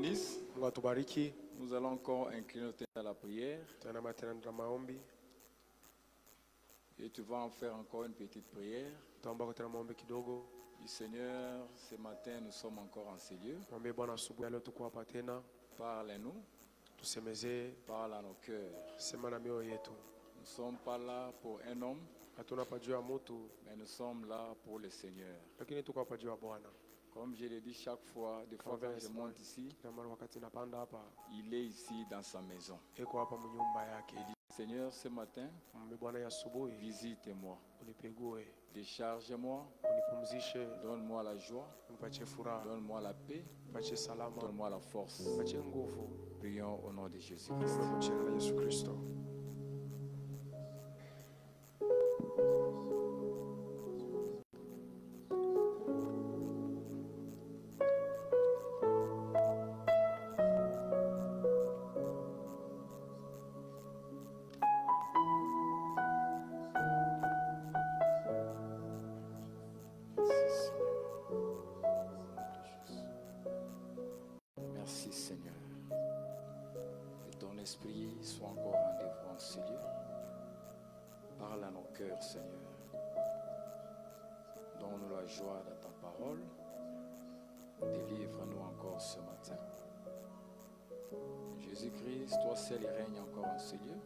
bénisse. Mungu atubariki. Nous allons encore incliner nos têtes à la prière. Tena matendo maombi. Et tu vas en faire encore une petite prière. Tutaomba tena maombi kidogo. Du Seigneur, ce matin, nous sommes encore en ces lieux. Mwambie Bwana asubuhi leo tuko hapa tena. Parle-nous. Tusemezee. Parle à nos cœurs. Sema na mioyo yetu. Nous ne sommes pas là pour un homme, Hatuna hapa juu ya mtu, mais nous sommes là pour le Seigneur. lakini tuko hapa juu ya Bwana. Comme je l'ai dit chaque fois, des fois quand je monte ici, Na mara wakati napanda hapa, il est ici dans sa maison. eko hapa mnyumba yake. Il dit, Seigneur, ce matin, Mwambie Bwana asubuhi, visite-moi, unipigue, décharge-moi, unipumzishe, donne-moi la joie, unipatie furaha, donne-moi la paix, unipatie salama, donne-moi la force. unipatie nguvu. Prions au nom de Jésus-Christ. Kwa jina la Yesu Kristo. Merci Seigneur. Que ton esprit soit encore en rendez-vous en ce lieu. Parle à nos cœurs, Seigneur. Donne-nous la joie de ta parole. Délivre-nous encore ce matin. Jésus-Christ, toi seul règne encore en ce lieu.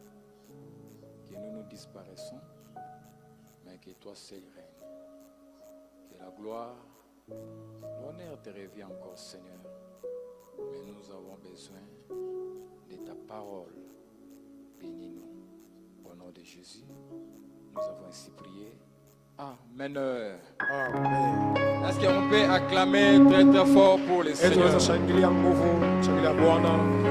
Que nous disparaissons, mais que toi seul règne. Que la gloire, l'honneur te revient encore, Seigneur. Mais nous avons besoin de ta parole. Bénis-nous. Au nom de Jésus, nous avons ainsi prié. Amen. Amen. Est-ce qu'on peut acclamer très très fort pour le Seigneur? Tunaweza shangilia nguvu, shangilia Bwana.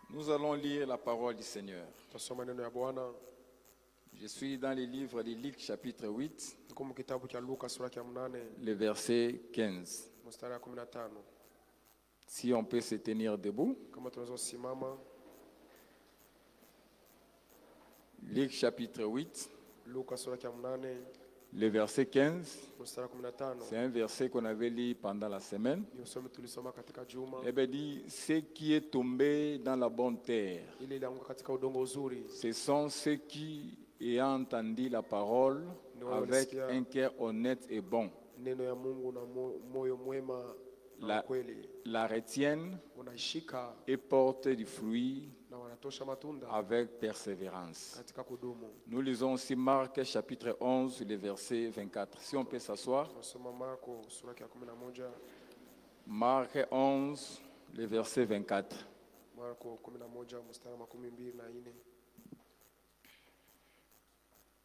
Nous allons lire la parole du Seigneur. Tutasoma neno ya Bwana. Je suis dans le livre de Luc chapitre 8, Tuko mu kitabu cha Luka sura ya 8, le verset 15. mstari wa 15. Si on peut se tenir debout. Kama tunaweza kusimama. Luc chapitre 8, Luka sura ya 8, le verset 15. mstari wa 15. C'est un verset qu'on avait lu pendant la semaine. Ni usome tulisoma katika juma. Eh bien, dit, ce qui est tombé dans la bonne terre, Ile ilianguka katika udongo uzuri. ce sont ceux qui ayant entendu la parole avec un cœur honnête et bon, Neno ya Mungu na moyo mwema na kweli. la retiennent Unaishika et portent du fruit na wanatosha matunda avec persévérance. katika kudumu. Nous lisons aussi Marc chapitre 11, le verset 24. Si on peut s'asseoir. Tunasoma Marko sura ya 11. Marc 11, le verset 24. Marko 11 mstari wa 24.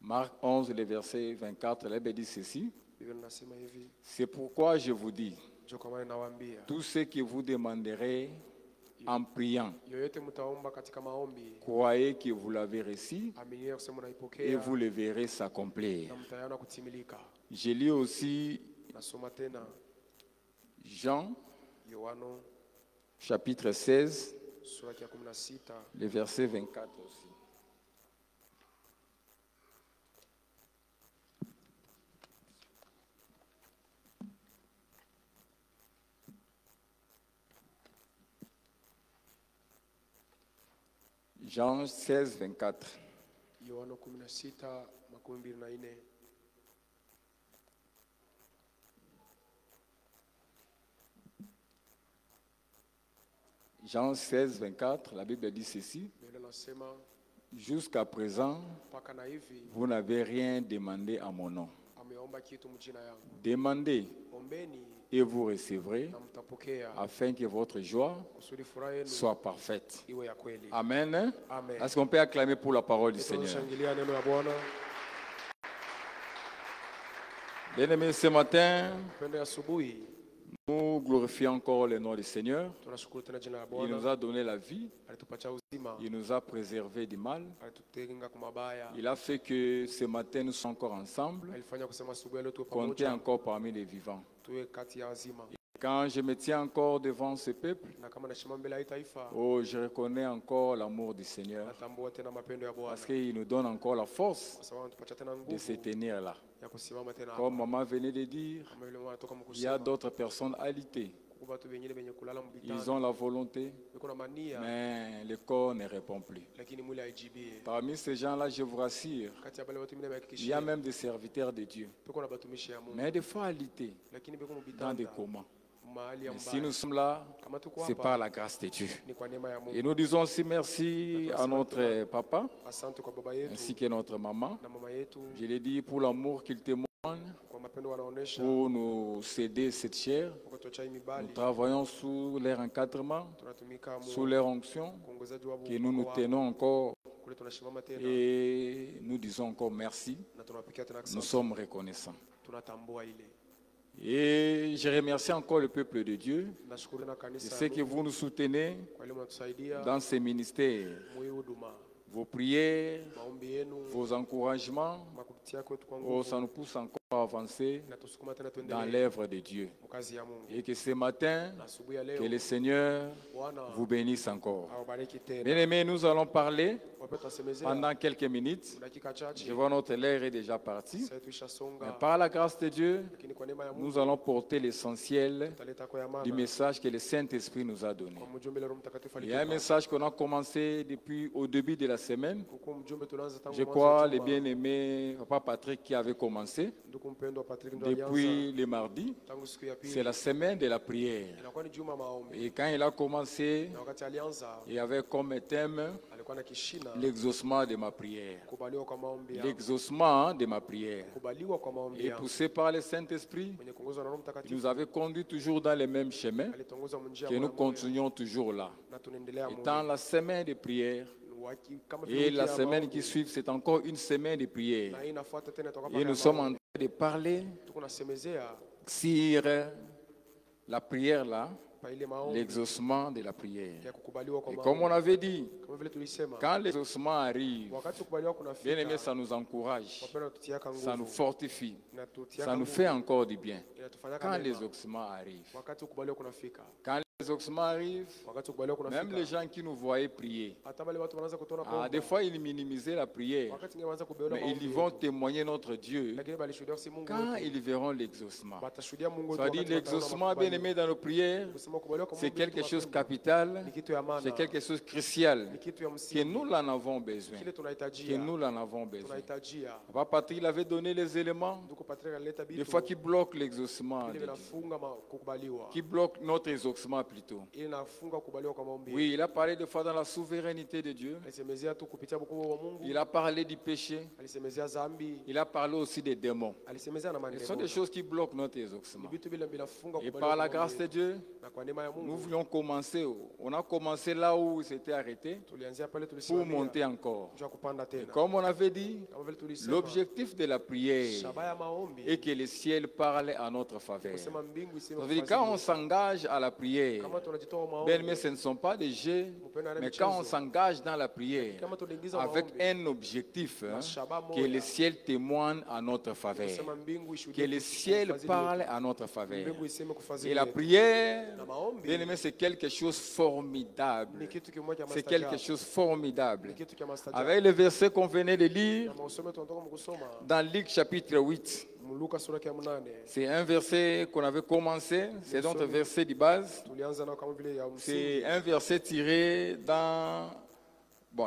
Marc 11, le verset 24, la Bible dit ceci. Biblia inasema hivi, C'est pourquoi je vous dis, ndio kwa maana nawaambia, tout ce que vous demanderez en priant, yoyote mtaomba katika maombi, croyez que vous l'avez reçu aminia kusema et naipokea vous le verrez s'accomplir. na mtayaona kutimilika. Je lis aussi Nasoma tena Jean Yohano chapitre 16, sura ya 16, le verset 24 aussi. Jean 16, 24. Yohano 16:24. Jean 16, 24, la Bible dit ceci. Biblia inasema Jusqu'à présent, mpaka na hivi vous n'avez rien demandé à mon nom. ameomba kitu mjina yangu. Demandez Ombeni et vous recevrez, na mtapokea, afin que votre joie kusudi furaha yenu soit parfaite. iwe ya kweli. Amen. Amen. Est-ce qu'on peut acclamer pour la parole du Seigneur? Tunashangilia neno la Bwana. Bien-aimés, ce matin, Pende asubuhi nous glorifions encore le nom du Seigneur. tunashukuru tena jina la Il nous Bwana. a donné la vie, Alitupatia uzima, il nous a préservé du mal. alitutenga kwa mabaya. Il a fait que ce matin nous sommes encore ensemble, Alifanya kusema asubuhi leo tuwe comptés pamoja, encore parmi les vivants. tuwe kati ya wazima. Quand je me tiens encore devant ce peuple, na kama nasimama mbele ya hii taifa oh, je reconnais encore l'amour du Seigneur natambua tena mapendo ya Bwana parce qu'il nous donne encore la force kwa sababu anatupatia tena de se nguvu tenir là. ya kusimama tena Comme hapa. maman venait de dire, Kama vile mwana toka il y a mkusema d'autres personnes alitées. kwa watu wengine wenye kulala Ils mbitani ont la volonté, wako na mania mais le corps ne répond plus. lakini mwili haijibie. Parmi ces gens-là, je vous rassure, Kati ya wale watu wengine il y a wahakikishia même des serviteurs de Dieu, peko na batumishi ya Mungu mais des fois alités lakini beko dans des mbitanda comas. mahali ya Mais si mbaya. nous sommes là, Kama tuko c'est hapa par la grâce de Dieu. ni kwa neema ya Et Mungu. nous disons aussi merci à notre papa Asante kwa baba yetu ainsi que notre maman. na mama yetu Je l'ai dit pour l'amour qu'ils témoignent, kwa mapendo wanaonesha pour nous céder cette chair. kwa kutuachia hii Nous mibali. travaillons sous leur encadrement, Tunatumika sous leur onction, kuongozaji wa que nous nous tenons encore kule tunashimama tena et nous disons encore merci. na tunapikia tena Nous asante. sommes reconnaissants. Tunatambua ile. Et je remercie encore le peuple de Dieu. Nashukuru na Je kanisa sais que vous nous soutenez kwa ile mnatusaidia dans ces ministères. mwi huduma. Vos prières, Maombi yenu vos encouragements, makupitia kwetu kwa oh, nguvu ça nous pousse encore à avancer na tusukuma tena dans tuendelee l'œuvre de Dieu. mkazi ya Mungu. Et que ce matin, Na asubuhi ya que leo le Seigneur Bwana vous bénisse encore. awabariki tena. Bien-aimés, nous allons parler Wapenda tusemezea pendant quelques minutes. dakika chache. Je vois notre l'air est déjà parti. Sasa tuishasonga Mais par la grâce de Dieu, lakini kwa neema ya Mungu nous allons porter l'essentiel tutaleta kwa du maana message que le Saint-Esprit nous a donné. kwa mjumbe Roho Mtakatifu Il y a un alitupa. message qu'on a commencé depuis au début de la semaine. Huko mjumbe tunaanza tangu Je mwanzo crois wa le juma. bien-aimé Papa Patrick qui avait commencé Ndugu mpendwa Patrick ndo alianza depuis le mardi. tangu siku ya C'est pili. la semaine de la prière. Inakuwa ni juma maombi. Et quand il a commencé, Na wakati alianza il y avait comme thème alikuwa na kishina l'exaucement de ma prière. kubaliwa kwa maombi yangu. L'exaucement de ma prière. Kubaliwa kwa maombi Et yangu. poussé par le Saint-Esprit, Mwenye kuongozwa na Roho il Mtakatifu nous avait conduits toujours dans les mêmes chemins, alitongoza njia que moja nous moja, continuons toujours là. na tunaendelea Étant moja. la semaine de prière, Kama vile et wiki la ya semaine maombi, qui suit, c'est encore une semaine de prière. na hii inafuata tena toka Et pale nous ya sommes en maombi. train de parler Tuko nasemezea sur la prière là, pa ile maombi l'exaucement de la prière. ya kukubaliwa kwa Et comme on maombi. avait dit, Kama vile tulisema quand l'exaucement arrive, wakati kukubaliwa bien aimé, kunafika ça nous encourage, wapenda tutiaka ça nous nguvu fortifie, inatutiaka ça nous nguvu, fait encore du bien. inatufanyaka Quand mema. l'exaucement arrive, Wakati kukubaliwa kunafika quand l'exaucement arrive, wakati kukubaliwa même les kunafika gens qui nous voyaient prier, hata wale watu wanaanza kutoa des fois ils minimisaient la prière, wakati ngine wanaanza kubeona mais ils vont témoigner notre Dieu lakini balishuhudia si Mungu quand wetu ils verront l'exaucement. batashuhudia Mungu Ça wetu dit wakati wataona l'exaucement, bien makubaliano. aimé, dans nos prières, Kusema kubaliwa kwa c'est Mungu quelque wetu chose de mapema, capital, ni kitu ya maana, c'est quelque chose de crucial, ni kitu ya que msingi, nous en avons besoin, kile que tunahitajia nous en avons besoin. tunahitajia. Papa Patrick il avait donné les éléments, Ndugu Patrick alileta des bitu fois qui bloquent l'exaucement, ile de Dieu, vinafunga kukubaliwa, qui bloquent notre exaucement plutôt. ile inafunga kukubaliwa kwa maombi. Oui, il a parlé des fois dans la souveraineté de Dieu, Alisemezea tu kupitia ukubwa wa Mungu, il a parlé du péché, alisemezea dhambi, il a parlé aussi des démons. alisemezea na Ce sont maneno. des choses qui bloquent notre Ni exaucement. vitu vile vinafunga Et kukubaliwa par la kwa grâce de maombi. Dieu, Na kwa neema ya nous Mungu voulions commencer, on a commencé là où c'était arrêté, tulianzia pale pour tulisimamia monter encore. juu ya kupanda Et tena. comme on avait dit, Kama vile tulisema l'objectif de la prière shaba ya maombi est que le ciel parle à notre faveur. kusema mbingu iseme Ça veut dire kufadhili. quand on s'engage à la prière, Kama tunajitoa bien, maombi mais ce ne sont pas des jeux, mpenda na mais quand on michezo. s'engage dans la prière Kama tunaingiza avec maombi un objectif, na shaba que le moja ciel témoigne à notre faveur, kusema mbingu ishuhudie que le ciel kufadhili parle wetu. à notre faveur. Mbingu iseme kufadhili Et la wetu. prière, Na maombi bien aimé, c'est quelque chose ni formidable. kitu kimoja C'est quelque mastajabu. chose formidable. Ni kitu cha mastajabu. Avec le verset qu'on venait de lire Na mausome tunatoka mkusoma dans Luc chapitre 8, Luka sura ya 8. c'est un verset qu'on avait commencé, c'est notre verset de base. Tulianza nao kama vile ya C'est msingi un verset tiré dans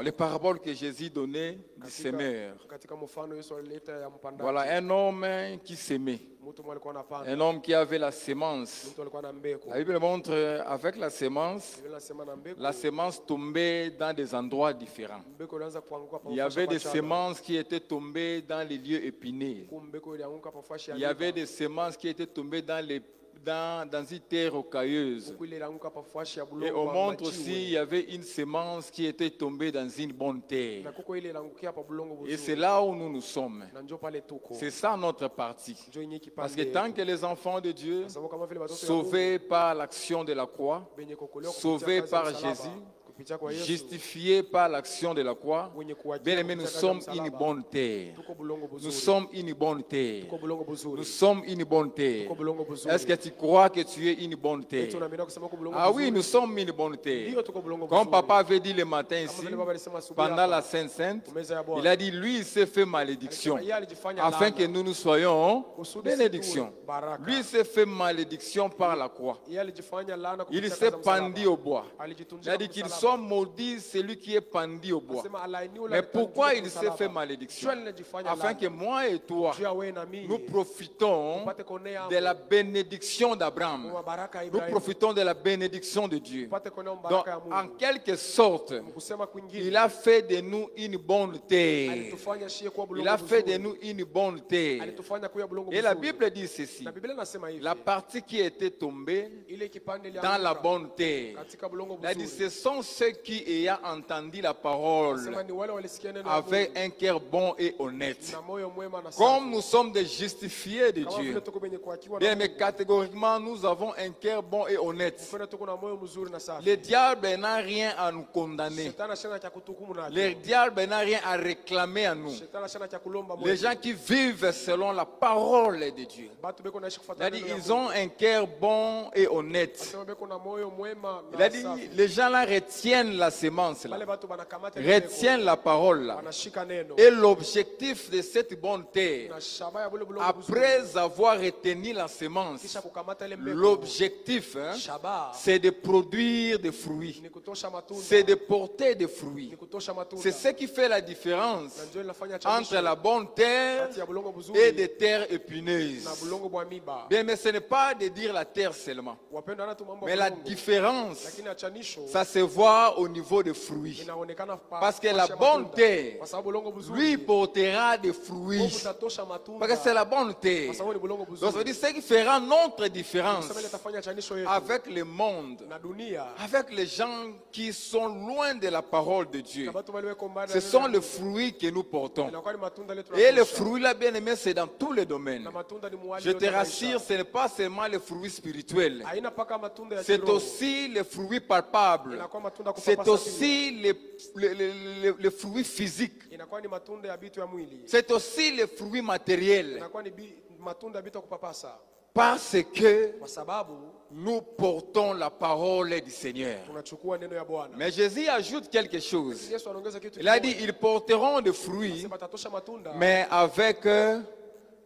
les paraboles que Jésus donnait du semeur. katika mfano Yesu alileta ya mpandaji. Voilà un homme qui s'aimait, Mtu mmoja alikuwa anapanda. un homme qui avait la sémence. Mtu alikuwa na mbegu. La Bible montre avec la sémence, Biblia inasema na mbegu. la sémence tombait dans des endroits différents. Mbegu ilianza kuanguka pa Il y avait des pachana. semences qui étaient tombées dans les lieux épineux. Huku mbegu ilianguka pa fashi ya Il y avait miba. des semences qui étaient tombées dans une terre rocailleuse. Huku ile ilianguka pa fashi ya Et bulongo on wa montre majiwe. aussi il y avait une semence qui était tombée dans une bonne Na terre. kuko ile iliangukia pa bulongo Et buzuri. c'est là où nous sommes. Na njoo pale tuko. C'est ça notre partie. Njoo yenye kipande. Parce que tant que les enfants de Dieu, Kwa sababu kama vile watoto ya sauvés par l'action de la croix, Mungu, benye kokolewa kupitia sauvés kazi ya par msalaba, Jésus, kupitia kupitia kwa Yesu justifiés par l'action de la croix, wenye kuachia bien aimé, nous kupitia sommes katika une msalaba. bonne terre. Tuko bulongo Nous buzuri. sommes une bonne terre. Tuko bulongo buzuri. Nous sommes une bonne terre. Tuko bulongo buzuri. Est-ce que tu crois que tu es une bonne terre? Eti unaamini kusema uko bulongo Ah buzuri? oui, nous sommes une bonne terre. Ndio tuko bulongo Comme buzuri. papa avait dit le matin Kama ici, vile baba alisema asubuhi pendant hapa, la Sainte Sainte, meza ya Bwana. il a dit, lui, il s'est fait malédiction, Alisema yeye alijifanya afin laana. que nous soyons Kusudi bénédiction. situwe baraka. Lui, il s'est fait malédiction par la croix. Yeye alijifanya laana Il kupitia s'est kazi ya msalaba. pendu au bois. Il Alijitundika a dit qu'il msalaba. soit maudit celui qui est pendu au bois. Anasema alainiwe Mais la pourquoialitundika il s'est msalaba. fait malédiction? Jua linajifanya Afin laana. que moi et toi, Jua wewe na mimi nous profitons tupate kuonea de la bénédiction d'Abraham. kwa baraka ya Nous Ibrahimu. profitons de la bénédiction de Dieu. Tupate kuonea Donc, baraka ya en Mungu. quelque sorte, Kusema kwingine il a fait de nous une bonne terre. alitufanya shie kuwa bulongo Il a fait de buzuri. nous une bonne terre. Alitufanya kuwa bulongo Et la buzuri. Bible dit ceci. Na Biblia inasema hivi. La partie qui était tombée Ile kipande dans la bonne terre. katika bulongo Il a dit, buzuri. ce sont ceux qui ayant entendu la parole Anasema ni wale walisikia neno la avec Mungu un cœur bon et honnête. na moyo mwema na safi. Comme nous sommes des justifiés de Kama vile Dieu. tuko benye kuakiwa na Bien, mais Mungu. catégoriquement, nous avons un cœur bon et honnête. Kwenda tuko na moyo mzuri na safi. Le diable n'a rien à nous condamner. Shetani ashana cha kutukumu nacho. Le diable n'a rien à réclamer à nous. Shetani ashana cha kulomba Les gens qui vivent selon la parole de Dieu. Batu beko naishi Il kufuata a dit, neno la ils Mungu. ont un cœur bon et honnête. Anasema beko na moyo mwema Il na a dit, safi. les gens là retiennent la semence, là, Wale batu banakamata ile mbegu, retiennent la parole. Là. wanashika neno. Et l'objectif de cette bonne terre, Na shaba ya bule bulongo buzuri. après avoir retenu la semence, Kisha kukamata ile mbegu. l'objectif, hein, Shaba c'est de produire des fruits. ni kutosha matunda. C'est de porter des fruits. Ni kutosha matunda. C'est ce qui fait la différence Na ndio inafanya entre chanisho la bonne terre kati ya bulongo buzuri et des terres na épineuses. bulongo bwa miba. Bien, mais ce n'est pas de dire la terre seulement. Wapendwa na tu mambo Mais ya la bulongo. différence, Lakini achanisho ça se voit au niveau des fruits. inaonekana pa. Parce que kwa la shamba bonne matunda. terre, Kwa sababu bulongo buzuri. lui portera des fruits. Mungu tatosha matunda. Parce que c'est la bonne terre. Kwa sababu ni bulongo Donc ça veut buzuri. dire ce qui fera notre différence Sema ile tafanya chanisho yetu avec le monde, na dunia. avec les gens qui sont loin de la parole de Dieu. Na batu waliweko mbali na Ce neno sont la les Mungu. fruits que nous portons. Inakuwa ni matunda ile Et les tunatosha. fruits là, bien aimé, c'est dans tous les domaines. Na matunda ni mwali Je yote te ya rassure, maisha. ce n'est pas seulement les fruits spirituels. Haina paka matunda ya C'est kiroho. aussi les fruits palpables. Inakuwa matunda C'est kupapasa aussi les fruits physiques. pili. Inakuwa ni matunda ya bitu ya mwili. C'est aussi les fruits matériels. Inakuwa ni matunda ya bitu ya kupapasa. Parce que Kwa sababu nous portons la parole du Seigneur. tunachukua neno ya Bwana. Mais Jésus ajoute quelque chose. Yesu anaongeza kitu Il a dit, kimoja. ils porteront des fruits, Sema tatosha matunda mais avec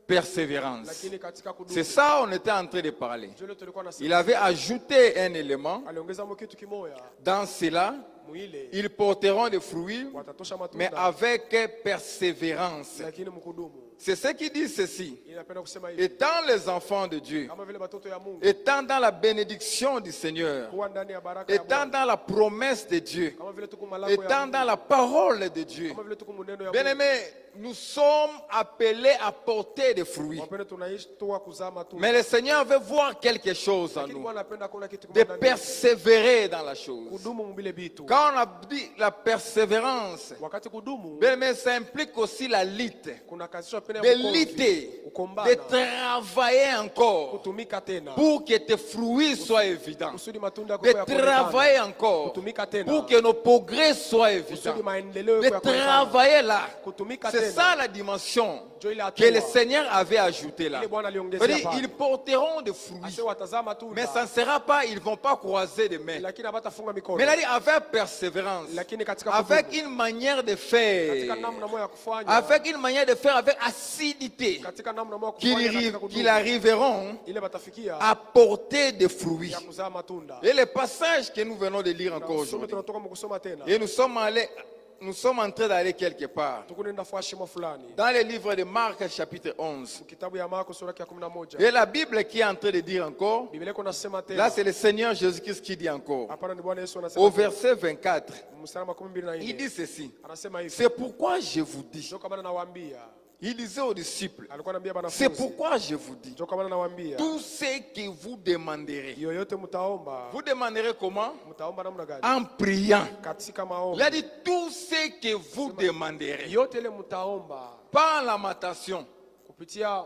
persévérance. lakini katika kudumu. C'est ça on était en train de parler. Ndio tulikuwa nasema. Il avait ajouté un élément. Aliongeza mo kitu kimoja. Dans cela, Muile ils porteront des fruits, watatosha mais matunda avec persévérance. lakini mkudumu. C'est ce qui dit ceci. Inapenda kusema hivi. Étant les enfants de Dieu, Kama vile batoto ya Mungu étant dans la bénédiction du Seigneur, kuwa ndani ya baraka ya étant Bwana. dans la promesse de Dieu, Kama vile tuko malako ya étant Mungu. dans la parole de Dieu, Kama vile tuko muneno ya bien Mungu. aimé, nous sommes appelés à porter des fruits. Wapende tunaishi toa kuzaa matunda. Mais le Seigneur veut voir quelque chose en Lakini nous, Bwana anapenda kuona kitu de kimoja ndani yetu. persévérer dans la chose. Kudumu mbile bitu. Quand on a dit la persévérance, Wakati kudumu bien aimé, ça implique aussi la lutte, kuna kazishwa pena de ya mkonzi. lutter, Kukombana. de travailler encore Kutumika tena. pour que tes fruits soient évidents, Kusudi matunda yako de ya kuonekana. travailler encore Kutumika tena. pour que nos progrès soient Kusudi évidents, maendeleo de yako ya kuonekana. travailler là. Kutumika C'est tena. ça la dimension Ndio ile que le hatua. Seigneur avait ajoutée là. Ile Bwana aliongezea C'est-à-dire, pale. ils porteront des fruits, Ase watazaa matunda. mais ça ne sera pas, ils ne vont pas croiser les mains. Lakini habatafunga mikono. Mais il a dit avec persévérance, Lakini katika avec kudumu. une manière de Katika faire, namna moja ya kufanya. avec une manière de faire avec acidité, Katika namna moja ya kufanya katika kudumu. qu'ils arriveront Ile batafikia à porter des fruits. ya kuzaa matunda. Et le passage que nous venons de lire encore Kusoma aujourd'hui, tunatoka mkusoma tena. et nous sommes en train d'aller quelque part. Tukunenda fua shimo fulani. Dans le livre de Marc chapitre 11, Kitabu ya Marko sura ya 11. et la Bible qui est en train de dire encore, Biblia iko nasema tena. là c'est le Seigneur Jésus-Christ qui dit encore, Hapana ni Bwana Yesu au anasema. verset 24, Mstari wa 24. il dit ceci, Anasema hivi. c'est pourquoi je vous dis, Ndio kama nawaambia. il disait aux disciples, Alikuwa anambia banafunzi. c'est pourquoi je vous dis, Ndio kama nawaambia. tout ce que vous demanderez, Yoyote mtaomba. vous demanderez comment? Mtaomba namna gani? En priant. Katika Il maombi. a dit tout ce que vous demanderez, Yote ile mtaomba pas en lamentation, kupitia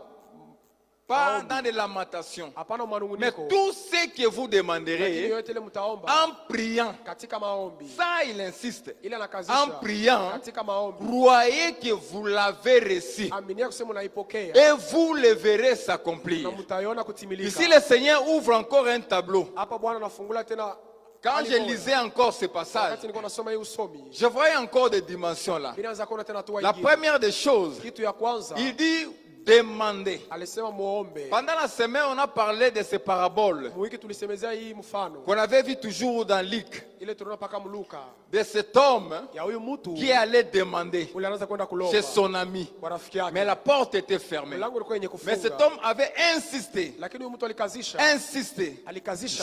pas dans des lamentations. hapana Mais manunguniko, tout ce que vous lakini demanderez yote ile mtaomba en priant, katika maombi, ça il insiste, ile en anakazisha priant, katika maombi, croyez que vous l'avez reçu aminia kusema unaipokea et vous le verrez s'accomplir. na mtaiona kutimilika. Ici le Seigneur ouvre encore un tableau. Hapa Bwana anafungula tena. Quand je lisais encore ce passage, Wakati nilikuwa nasoma hii usomi, je voyais encore des dimensions là. ninaanza kuona tena hatua La ingine. première des choses, Kitu ya kwanza il dit demander. alisema muombe. Pendant la semaine, on a parlé de ces paraboles Mwiki tulisemezea hii mfano qu'on avait vu toujours dans Luc, ile tunaona paka Mluka de cet homme ya huyu mtu qui allait demander ule anaanza kwenda kulomba chez son ami. kwa rafiki yake, Mais la porte était fermée. mlango ulikuwa yenye Mais cet kufunga, homme avait insisté, lakini huyu mtu alikazisha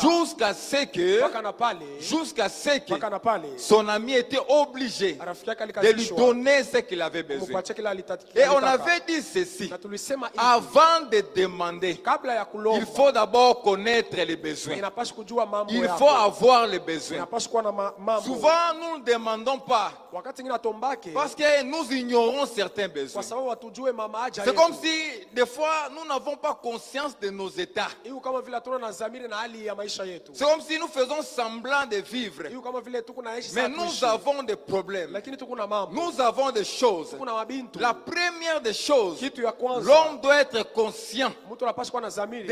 jusqu'à ce que, mpaka na pale mpaka na pale son ami était obligé rafiki yake de lui alikazishwa donner ce qu'il avait besoin. kumpatia kile Et on alitaka. avait dit ceci, Na tulisema hivi, avant de demander, kabla ya il kulomba faut d'abord connaître les besoins. inapaswa kujua mambo Il yako, faut avoir les besoins. inapaswa kuwa na mambo. Souvent, nous ne demandons pas Wakati ngine atombake parce que nous ignorons certains besoins. kwa sababu watujue mama haja C'est yetu. comme si, des fois, nous n'avons pas conscience de nos états. Hiyo kama vile hatuna na dhamiri na hali ya maisha yetu. C'est comme si nous faisons semblant de vivre. Hiyo kama vile tuko naishi Mais sana nous kuishi. avons des problèmes. Lakini tuko na mambo. Nous avons des choses. Tuko na mabintu. La première des choses, Kitu ya kwanza, l'homme doit être conscient mtu anapaswa kuwa na dhamiri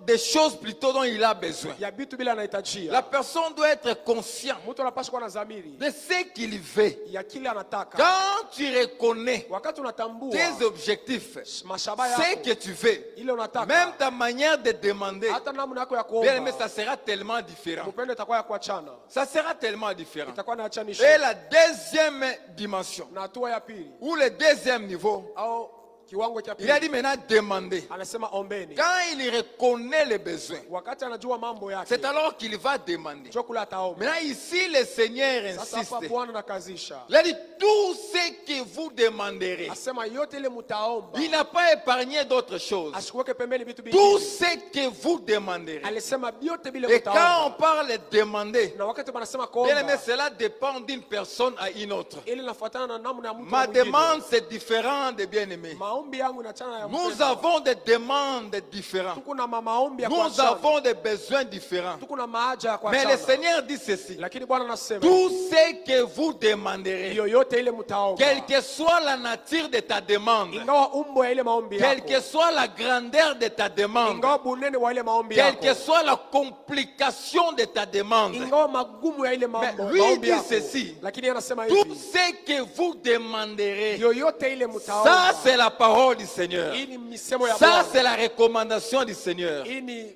des choses plutôt dont il a besoin. ya vitu bila anahitajia. La personne doit être conscient Mtu anapaswa kuwa na dhamiri de ce qu'il veut. ya kile anataka. Quand tu reconnais Wakati unatambua tes objectifs, mashaba ce yako que tu veux, ile unataka, même ta manière de demander, hata namna yako ya bien aimé, kuomba, ça sera tellement différent. upendo itakuwa ya kuachana, Ça sera tellement différent. itakuwa na achanisho. Et la deuxième dimension, Na hatua ya pili ou le deuxième niveau, au kiwango cha il a pili dit maintenant demander. anasema ombeni. Quand il reconnaît les besoins, Wakati anajua mambo yake, c'est alors qu'il va demander. njoo kule ataomba. Maintenant ici, le Seigneur Sasa insiste. hapa Bwana nakazisha, Il a dit tout ce que vous demanderez. asema yote ile mtaomba, Il n'a pas épargné d'autres choses. asikuweke pembeni vitu Tout vingine. ce que vous demanderez. Alisema vyote vile Et quand on mtaomba. parle de demander, Na wakati wanasema bien aimé, kuomba, cela dépend d'une personne à une autre. ili nafuatana na namna ya mtu Ma mwingine. demande, c'est différent de bien-aimé. Maombi yangu inachana ya Nous mpendwa. avons des demandes différentes. Tuko na maombi ya Nous kuachana. avons des besoins différents. Tuko na maaja ya Mais le kuachana. Seigneur dit ceci. Lakini Bwana anasema Tout ce que vous demanderez, yoyote ile mtaomba, quelle que soit la nature de ta demande, ingawa umbo ya ile maombi quelle yako, que soit la grandeur de ta demande, ingawa bunene wa ile maombi quelle yako, que soit la complication de ta demande, ingawa magumu ya ile mambo Mais lui maombi dit yako, ceci. lakini anasema tout hivi, ce que vous demanderez, yoyote ile ça mtaomba, c'est la parole du Seigneur. hii ni misemo ya Ça Bwana, c'est la recommandation du Seigneur. hii ni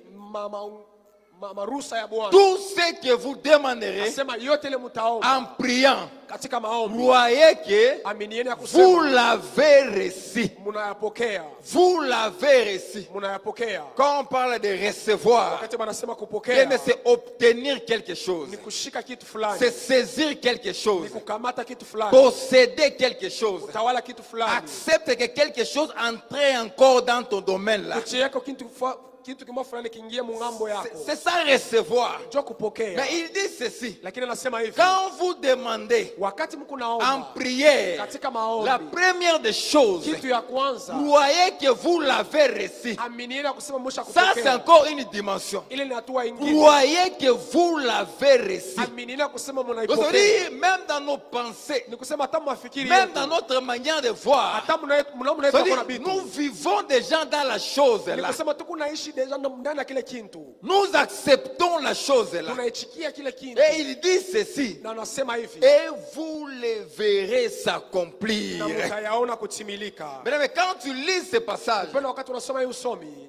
marusa ya Bwana. Tout ce que vous demanderez Anasema yote ile en mtaomba priant, katika maombi, croyez que aminieni ya vous kusema l'avez reçu. mnayapokea, Vous l'avez reçu. mnayapokea. Quand on parle de recevoir, Wakati wanasema bien, kupokea, mais c'est obtenir quelque chose. ni kushika kitu fulani, C'est saisir quelque ni chose. kukamata kitu fulani, Posséder quelque chose. utawala kitu fulani, Accepte que quelque chose entre encore dans ton domaine là. kuchiweka kitu kimoja fulani kiingie mungambo yako, C'est ça recevoir. njoo kupokea. Mais il dit ceci. Lakini anasema hivi, Quand vous demandez wakati mko en naomba prière, katika la maombi, première des choses, kitu ya kwanza croyez que vous l'avez reçu. aminieni ya kusema mwisha Ça c'est kupokea. encore une dimension. Ile ni hatua ingine, Croyez que vous l'avez reçu. aminieni ya kusema mnaipokea. Aujourd'hui, même dans nos pensées, Ni kusema hata mafikiri même yetu, dans notre manière de voir, hata mnaona c'est-à-dire, kuna bitu, nous vivons déjà dans la chose ni là. kusema tuko naishi deja ndani ya kile kintu, Nous acceptons la chose là. tunaichikia kile kintu, Et il dit ceci. na anasema hivi, Et vous le verrez na s'accomplir. mtayaona kutimilika. Mesdames, mais quand tu lis ce passage, Pendo wakati unasoma hii usomi,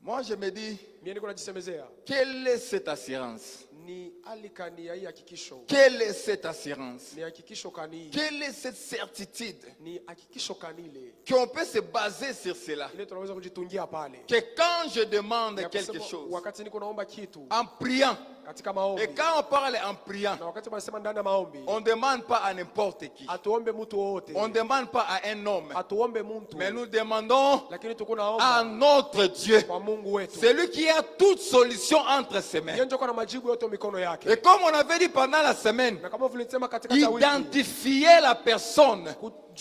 moi je me dis, mimi niko najisemezea quelle est cette assurance? ni alikani ya hii hakikisho, Quelle est cette assurance? ni hakikisho kanili, Quelle est cette certitude ni hakikisho kanile qu'on peut se baser sur cela? ile tunaweza kujitungia pale, Que quand je demande ya quelque kusema, chose, wakati niko naomba kitu en priant, katika maombi, et quand on parle en priant, na wakati wanasema ndani ya maombi, on ne demande pas à n'importe qui. atuombe mtu wowote, On ne demande pas à un homme. atuombe mtu, Mais nous demandons lakini tuko à naomba notre Dieu, kwa Mungu wetu, celui qui a toute solution entre ses mains. yeye ndio na majibu yote mikono yake. Et comme on avait dit pendant la semaine, Na kama vile nilisema katikati ya wiki, identifier la personne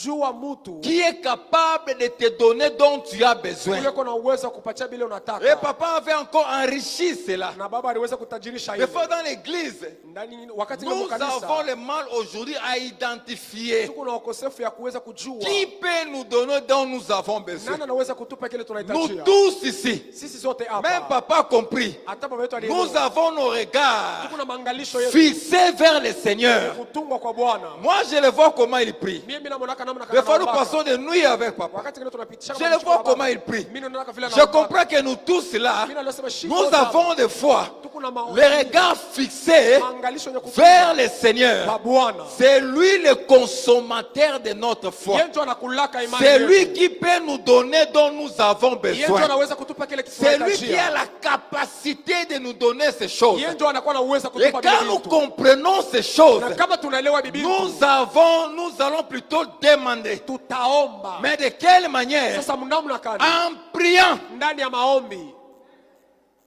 Jua mtu qui est capable de te donner dont tu as besoin. ule kuna uwezo kupatia bila Et unataka. papa avait encore enrichi cela. Na baba aliweza kutajirisha Des hilo. fois dans l'église, Ndani wakati nous wa kanisa avons le mal aujourd'hui à identifier tuko na ukosefu ya kuweza kujua qui peut nous donner dont nous avons besoin. nani anaweza kutupa kile Nous tunahitaji. tous ici, Sisi zote même hapa. papa compris, Hata baba yetu nous alielewa. avons nos regards Tuko na maangalisho yetu fixés vers le Seigneur. kutungwa kwa Bwana. Moi, je le vois comment il prie. Mimi namuona namna Des fois, nous anaomba. passons des nuits avec papa. Wakati kile tunapitisha Je le vois comment il prie. Mimi naona vile Je anaomba. comprends que nous tous là, Mimi nasema shika nous avons des fois tuko na maombi. les regards fixés Maangalisho ya vers le Seigneur. kwa Bwana. C'est lui le consommateur de notre foi. Yeye ndo anakulaka imani C'est yetu. lui qui peut nous donner dont nous avons Yeye ndo besoin. anaweza kutupa kile kitu C'est lui qui tunahitajia. a la capacité de nous donner ces choses. Yeye ndo anakuwa na uwezo Et kutupa quand nous vitu. comprenons ces choses, Na kama tunaelewa Biblia nous allons plutôt demander. tutaomba. Mais de quelle manière? Sasa mnamna gani? En priant. Ndani ya maombi.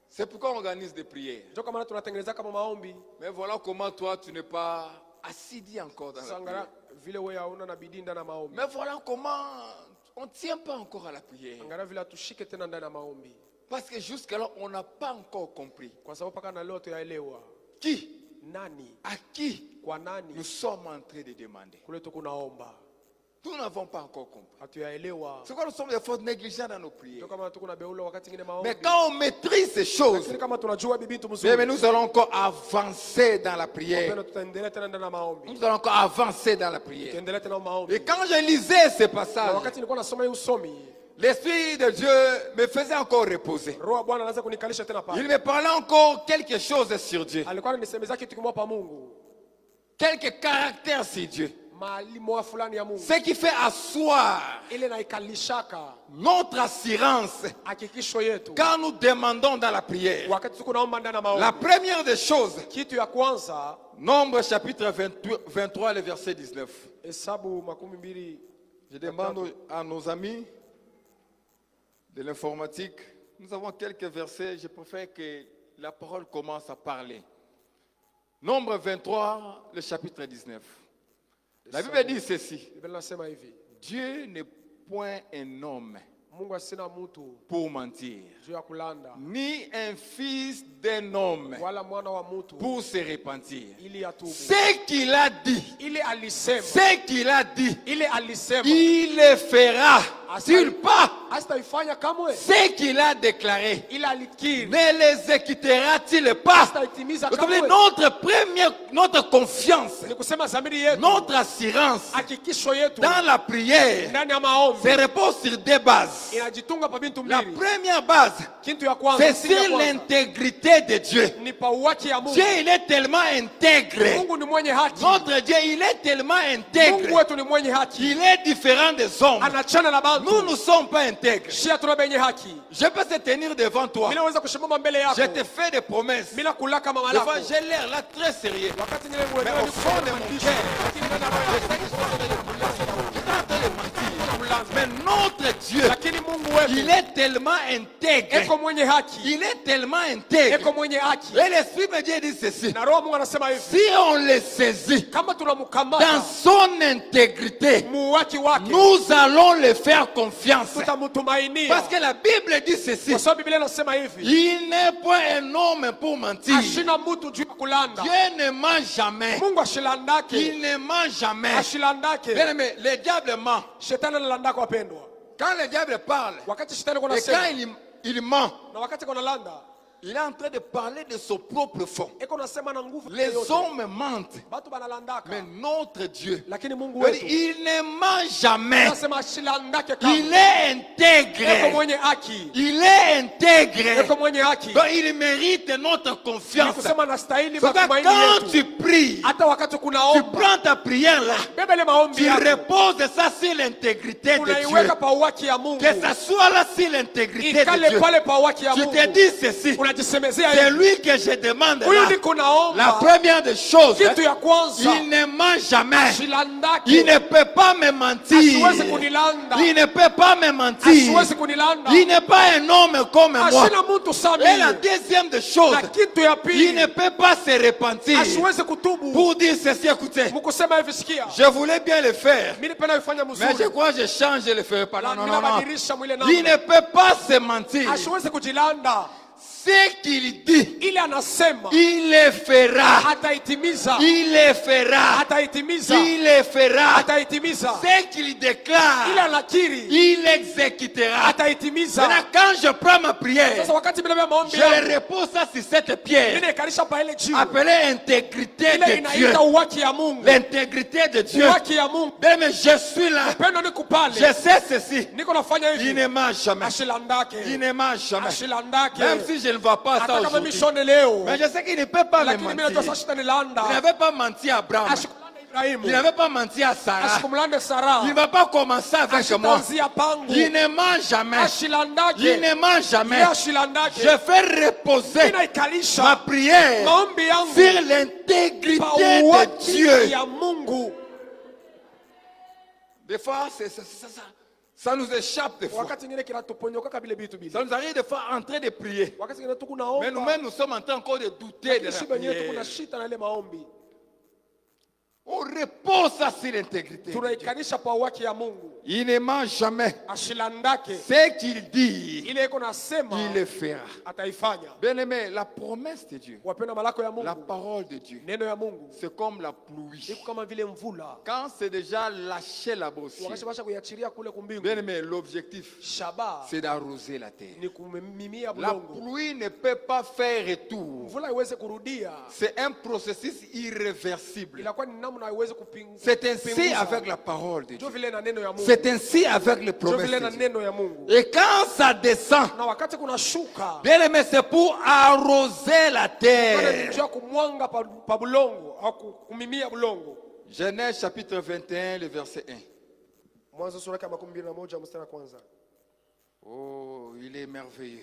C'est pourquoi on organise des prières. Ndio kama tunatengeneza kama maombi. Mais voilà comment toi tu n'es pas assidus encore dans la prière. Sangara vile wewe hauna na bidii ndani ya maombi. Mais voilà comment on ne tient pas encore à la prière. Angara vile tushike tena ndani ya maombi. Parce que jusque-là, on n'a pas encore compris. Kwa sababu paka na leo tuyaelewa. Qui, Nani? à qui Kwa nani? nous sommes en train de demander. Kule tukunaomba. Nous n'avons pas encore compris. Hatuyaelewa. C'est pourquoi nous sommes des fois négligents dans nos prières. Ndio kama tuko na beula wakati ngine maombi. Mais quand on maîtrise ces choses, Lakini kama tunajua Biblia bien, tumzuri. mais nous allons encore avancer dans la prière. Tena tutaendelea tena ndani ya maombi. Nous allons encore avancer dans la prière. Tuendelee tena maombi. Et quand je lisais ces Na passages, wakati nilikuwa nasoma hii usomi, l'Esprit de Dieu me faisait encore reposer. Roho wa Bwana anaanza kunikalisha tena Il pale. me parlait encore quelque chose sur Dieu. Alikuwa ananisemeza kitu kimoja pa Mungu. Quelques caractères sur Dieu. Malimo fulani ya Mungu. Ce qui fait asseoir Ile naikalishaka notre assurance hakikisho yetu. quand nous demandons dans la prière. Wakati tuko naomba ndani ya maombi. La première des choses, Kitu ya kwanza, Nombre chapitre 23, le verset 19. Hesabu 12. Je demande à nos amis de l'informatique, nous avons quelques versets, je préfère que la parole commence à parler. Nombre 23, le chapitre 19. La Bible dit ceci. Biblia inasema hivi. Dieu n'est point un homme Mungu asina mtu pour mentir, juu ya kulanda, ni un fils d'un homme wala mwana wa mtu pour se repentir. ili atubu. Ce qu'il a dit, Ile alisema, ce qu'il a dit, ile alisema, il le fera. S'il pas, asitaifanya kamwe. ce qu'il a déclaré, Ile alikiri, ne l'exécutera-t-il pas? asitaitimiza Vous savez, kamwe. notre confiance, Ni kusema zamiri yetu, notre assurance hakikisho yetu dans la prière ndani ya maombi se repose sur deux bases. inajitunga pa bintu La mbili. première base, Kitu ya kwanza, c'est msingi ya sur kwanza, l'intégrité de Dieu. ni pa uwaki ya Mungu. Dieu, il est tellement intègre. Mungu ni mwenye haki. Notre Dieu, il est tellement Mungu intègre. wetu ni mwenye haki. Il est différent des hommes. Anachana na bantu. Nous ne sommes pas intègres. Shia tuna benye haki. Je peux te tenir devant toi. Mimi naweza kushimama mbele yako. Je te fais des promesses. Bila kulaka mama Des lako. fois, j'ai l'air là très sérieux. Wakati nile Mais mwenyewe au ni fond de mon kuandisha. cœur, Lakini ndani ya roho je yangu, sais que je suis en train de mentir. Mais notre Dieu, lakini Mungu wetu il est tellement intègre. eko mwenye haki. Il est tellement intègre. Eko mwenye haki. Et l'Esprit me dit ceci. Na roho Mungu anasema hivi. Si on le saisit Kama dans tunamkamata son intégrité, muwaki wake, nous allons le faire confiance. tutamtumainia. Parce que la Bible dit ceci. Kwa sababu Biblia inasema hivi. Il n'est pas un homme pour mentir. Ashina mtu juu ya kulanda. Dieu ne ment jamais. Mungu ashilandake. Il ne ment jamais. Ashilandake. Bien aimé, le diable ment. Shetani analandaka wapendwa. Quand le diable parle, Wakati shetani kwa et nasema quand il ment, na wakati kwa nalanda, il est en train de parler de son propre fond. eko nasema na nguvu Les yote. hommes mentent, Batu banalandaka. mais notre Dieu, Lakini Mungu wetu il ne ment jamais. anasema ashilandake kama. Il est Eko intègre. mwenye haki. Il est intègre. Eko mwenye haki. Donc il mérite notre Ni confiance. kusema nastahili C'est que matumaini quand yetu. tu pries, Hata wakati tu kunaomba, prends ta prière là, bebe ile maombi tu yako. reposes ça sur l'intégrité de Unaiweka Dieu. pa uwaki ya Mungu. Que ça soit là sur l'intégrité de Ikale Dieu. pale pa uwaki ya Je Mungu. te dis ceci. C'est lui que je demande Huyu là. niko naomba. La première des choses, Kitu ya kwanza. il ne ment jamais. Ashilandake. Il ne peut pas me mentir. Asiwezi kunilanda. Il ne peut pas me mentir. Asiwezi kunilanda. Il n'est pas un homme comme moi. Ashina mtu sami. Et la deuxième des choses, Na kitu ya pili. il ne peut pas se repentir Asiwezi kutubu. pour dire ceci, écoutez, Mukusema hivi sikia. je voulais bien le faire, Mimi nipenda kufanya mais mzuri. je crois que je change, je le ferai pas. Non, non, non, non. Ninabadilisha mwile namna. Il ne peut pas se mentir. Asiwezi kujilanda. Ce qu'il dit, Ile anasema. il le fera. Ataitimiza. Il le fera. Ataitimiza. Il le fera. Ataitimiza. Ce qu'il déclare, Ile anakiri. il exécutera. Ataitimiza. Maintenant, quand je prends ma prière, Sasa wakati mimi maombi je yangu. le repose ça sur cette pierre, Mimi nikarisha pa ile jiwe. appelée intégrité Ile de Dieu. inaita uwaki ya Mungu. L'intégrité de Dieu. Uwaki ya Mungu. Bien, mais je suis là. Upendo niko pale. Je sais ceci. Niko nafanya Il hivi. ne ment jamais. Ashilandake. Il ne ment jamais. Ashilandake. Même si je ne vois pas ça Hata kama aujourd'hui. mishone leo. Mais je sais qu'il ne peut pas me Lakini mimi najua mentir. sasa shitanilanda. Il n'avait pas menti à Abraham. Ashikulanda Ibrahimu. Il n'avait pas menti à Sarah. Ashikumlande Sara. Il ne va pas commencer avec moi. Ashitanzia pangu. Il ne ment jamais. Ashilandake. Il ne ment jamais. Yeye ashilandake. Je fais reposer Mimi naikalisha. ma prière Maombi yangu. sur l'intégrité Pa de uwaki Dieu. ya Mungu. Des fois, ça nous échappe des fois. Wakati ngine kinatuponyoka kabile bitu bile. Ça nous arrive des fois en train de prier. Wakati ngine tuko naomba. Mais nous-mêmes, nous sommes en train encore de douter de la Shiba yenyewe tuko na prière. shita na ile maombi. On repose ça sur l'intégrité de Dieu. Tunaikanisha pa uwaki ya Mungu. Il ne ment jamais. Ashilandake. Ce qu'il dit, Ile iko nasema il le fera. ataifanya. Bien aimé, la promesse de Dieu, Wapenda malako ya la Mungu. parole de Dieu, Neno ya Mungu. c'est comme la pluie. Iko kama vile mvula. Quand c'est déjà lâché la brossière, Wakashabasha kuiachilia kule kumbingu. bien aimé, l'objectif, Shaba c'est d'arroser la terre. ni kumimia La bulongo. pluie ne peut pas faire retour. Mvula iweze kurudia. C'est un processus irréversible. Inakuwa ni namna iweze kupinga. C'est ainsi avec la parole de Dieu. Ndio vile na neno ya Mungu. C'est ainsi avec les Ndio promesses vile de na Dieu. neno ya Mungu. Et quand ça descend, Na wakati kuna shuka. bien aimé, c'est pour arroser la terre. Ndio kumwanga pa bulongo au kumimia bulongo. Genèse chapitre 21, le verset 1. Mwanzo sura ya 21 mstari wa kwanza. Oh, il est merveilleux.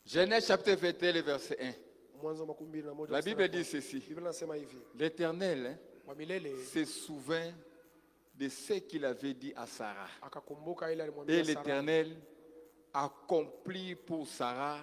Genèse chapitre 21, le verset 1. Mwanzo 21. La Bible dit ceci. Biblia inasema hivi. L'Éternel Wa milele se souvint de ce qu'il avait dit à Sarah. akakumbuka ile Et alimwambia Sara. l'Éternel accomplit pour Sarah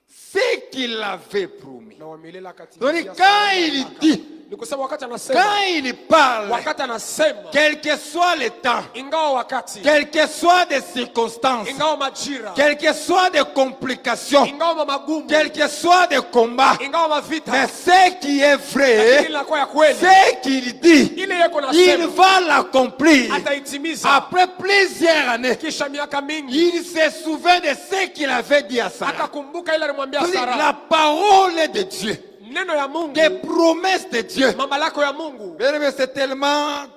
ce qu'il avait promis. Na wa milele Donc akatimizia. quand il dit, Ni kusema wakati anasema. quand il parle, Wakati anasema. quel que soit le temps, Ingawa wakati. quelles que soient les circonstances, Ingawa majira. quelles que soient des complications, Ingawa magumu. quels que soient des combats, Ingawa mavita. mais ce qui est vrai, Ile inakuwa ya kweli. ce qu'il dit, Ile yako il nasema. va l'accomplir. Ataitimiza. Après plusieurs années, Kisha miaka mingi. il se souvint de ce qu'il avait dit à Sarah. Akakumbuka ile alimwambia C'est-à-dire, Sara. la parole de Dieu, Neno ya Mungu. des promesses de Dieu. Mamalako ya Mungu. Bien aimé, c'est tellement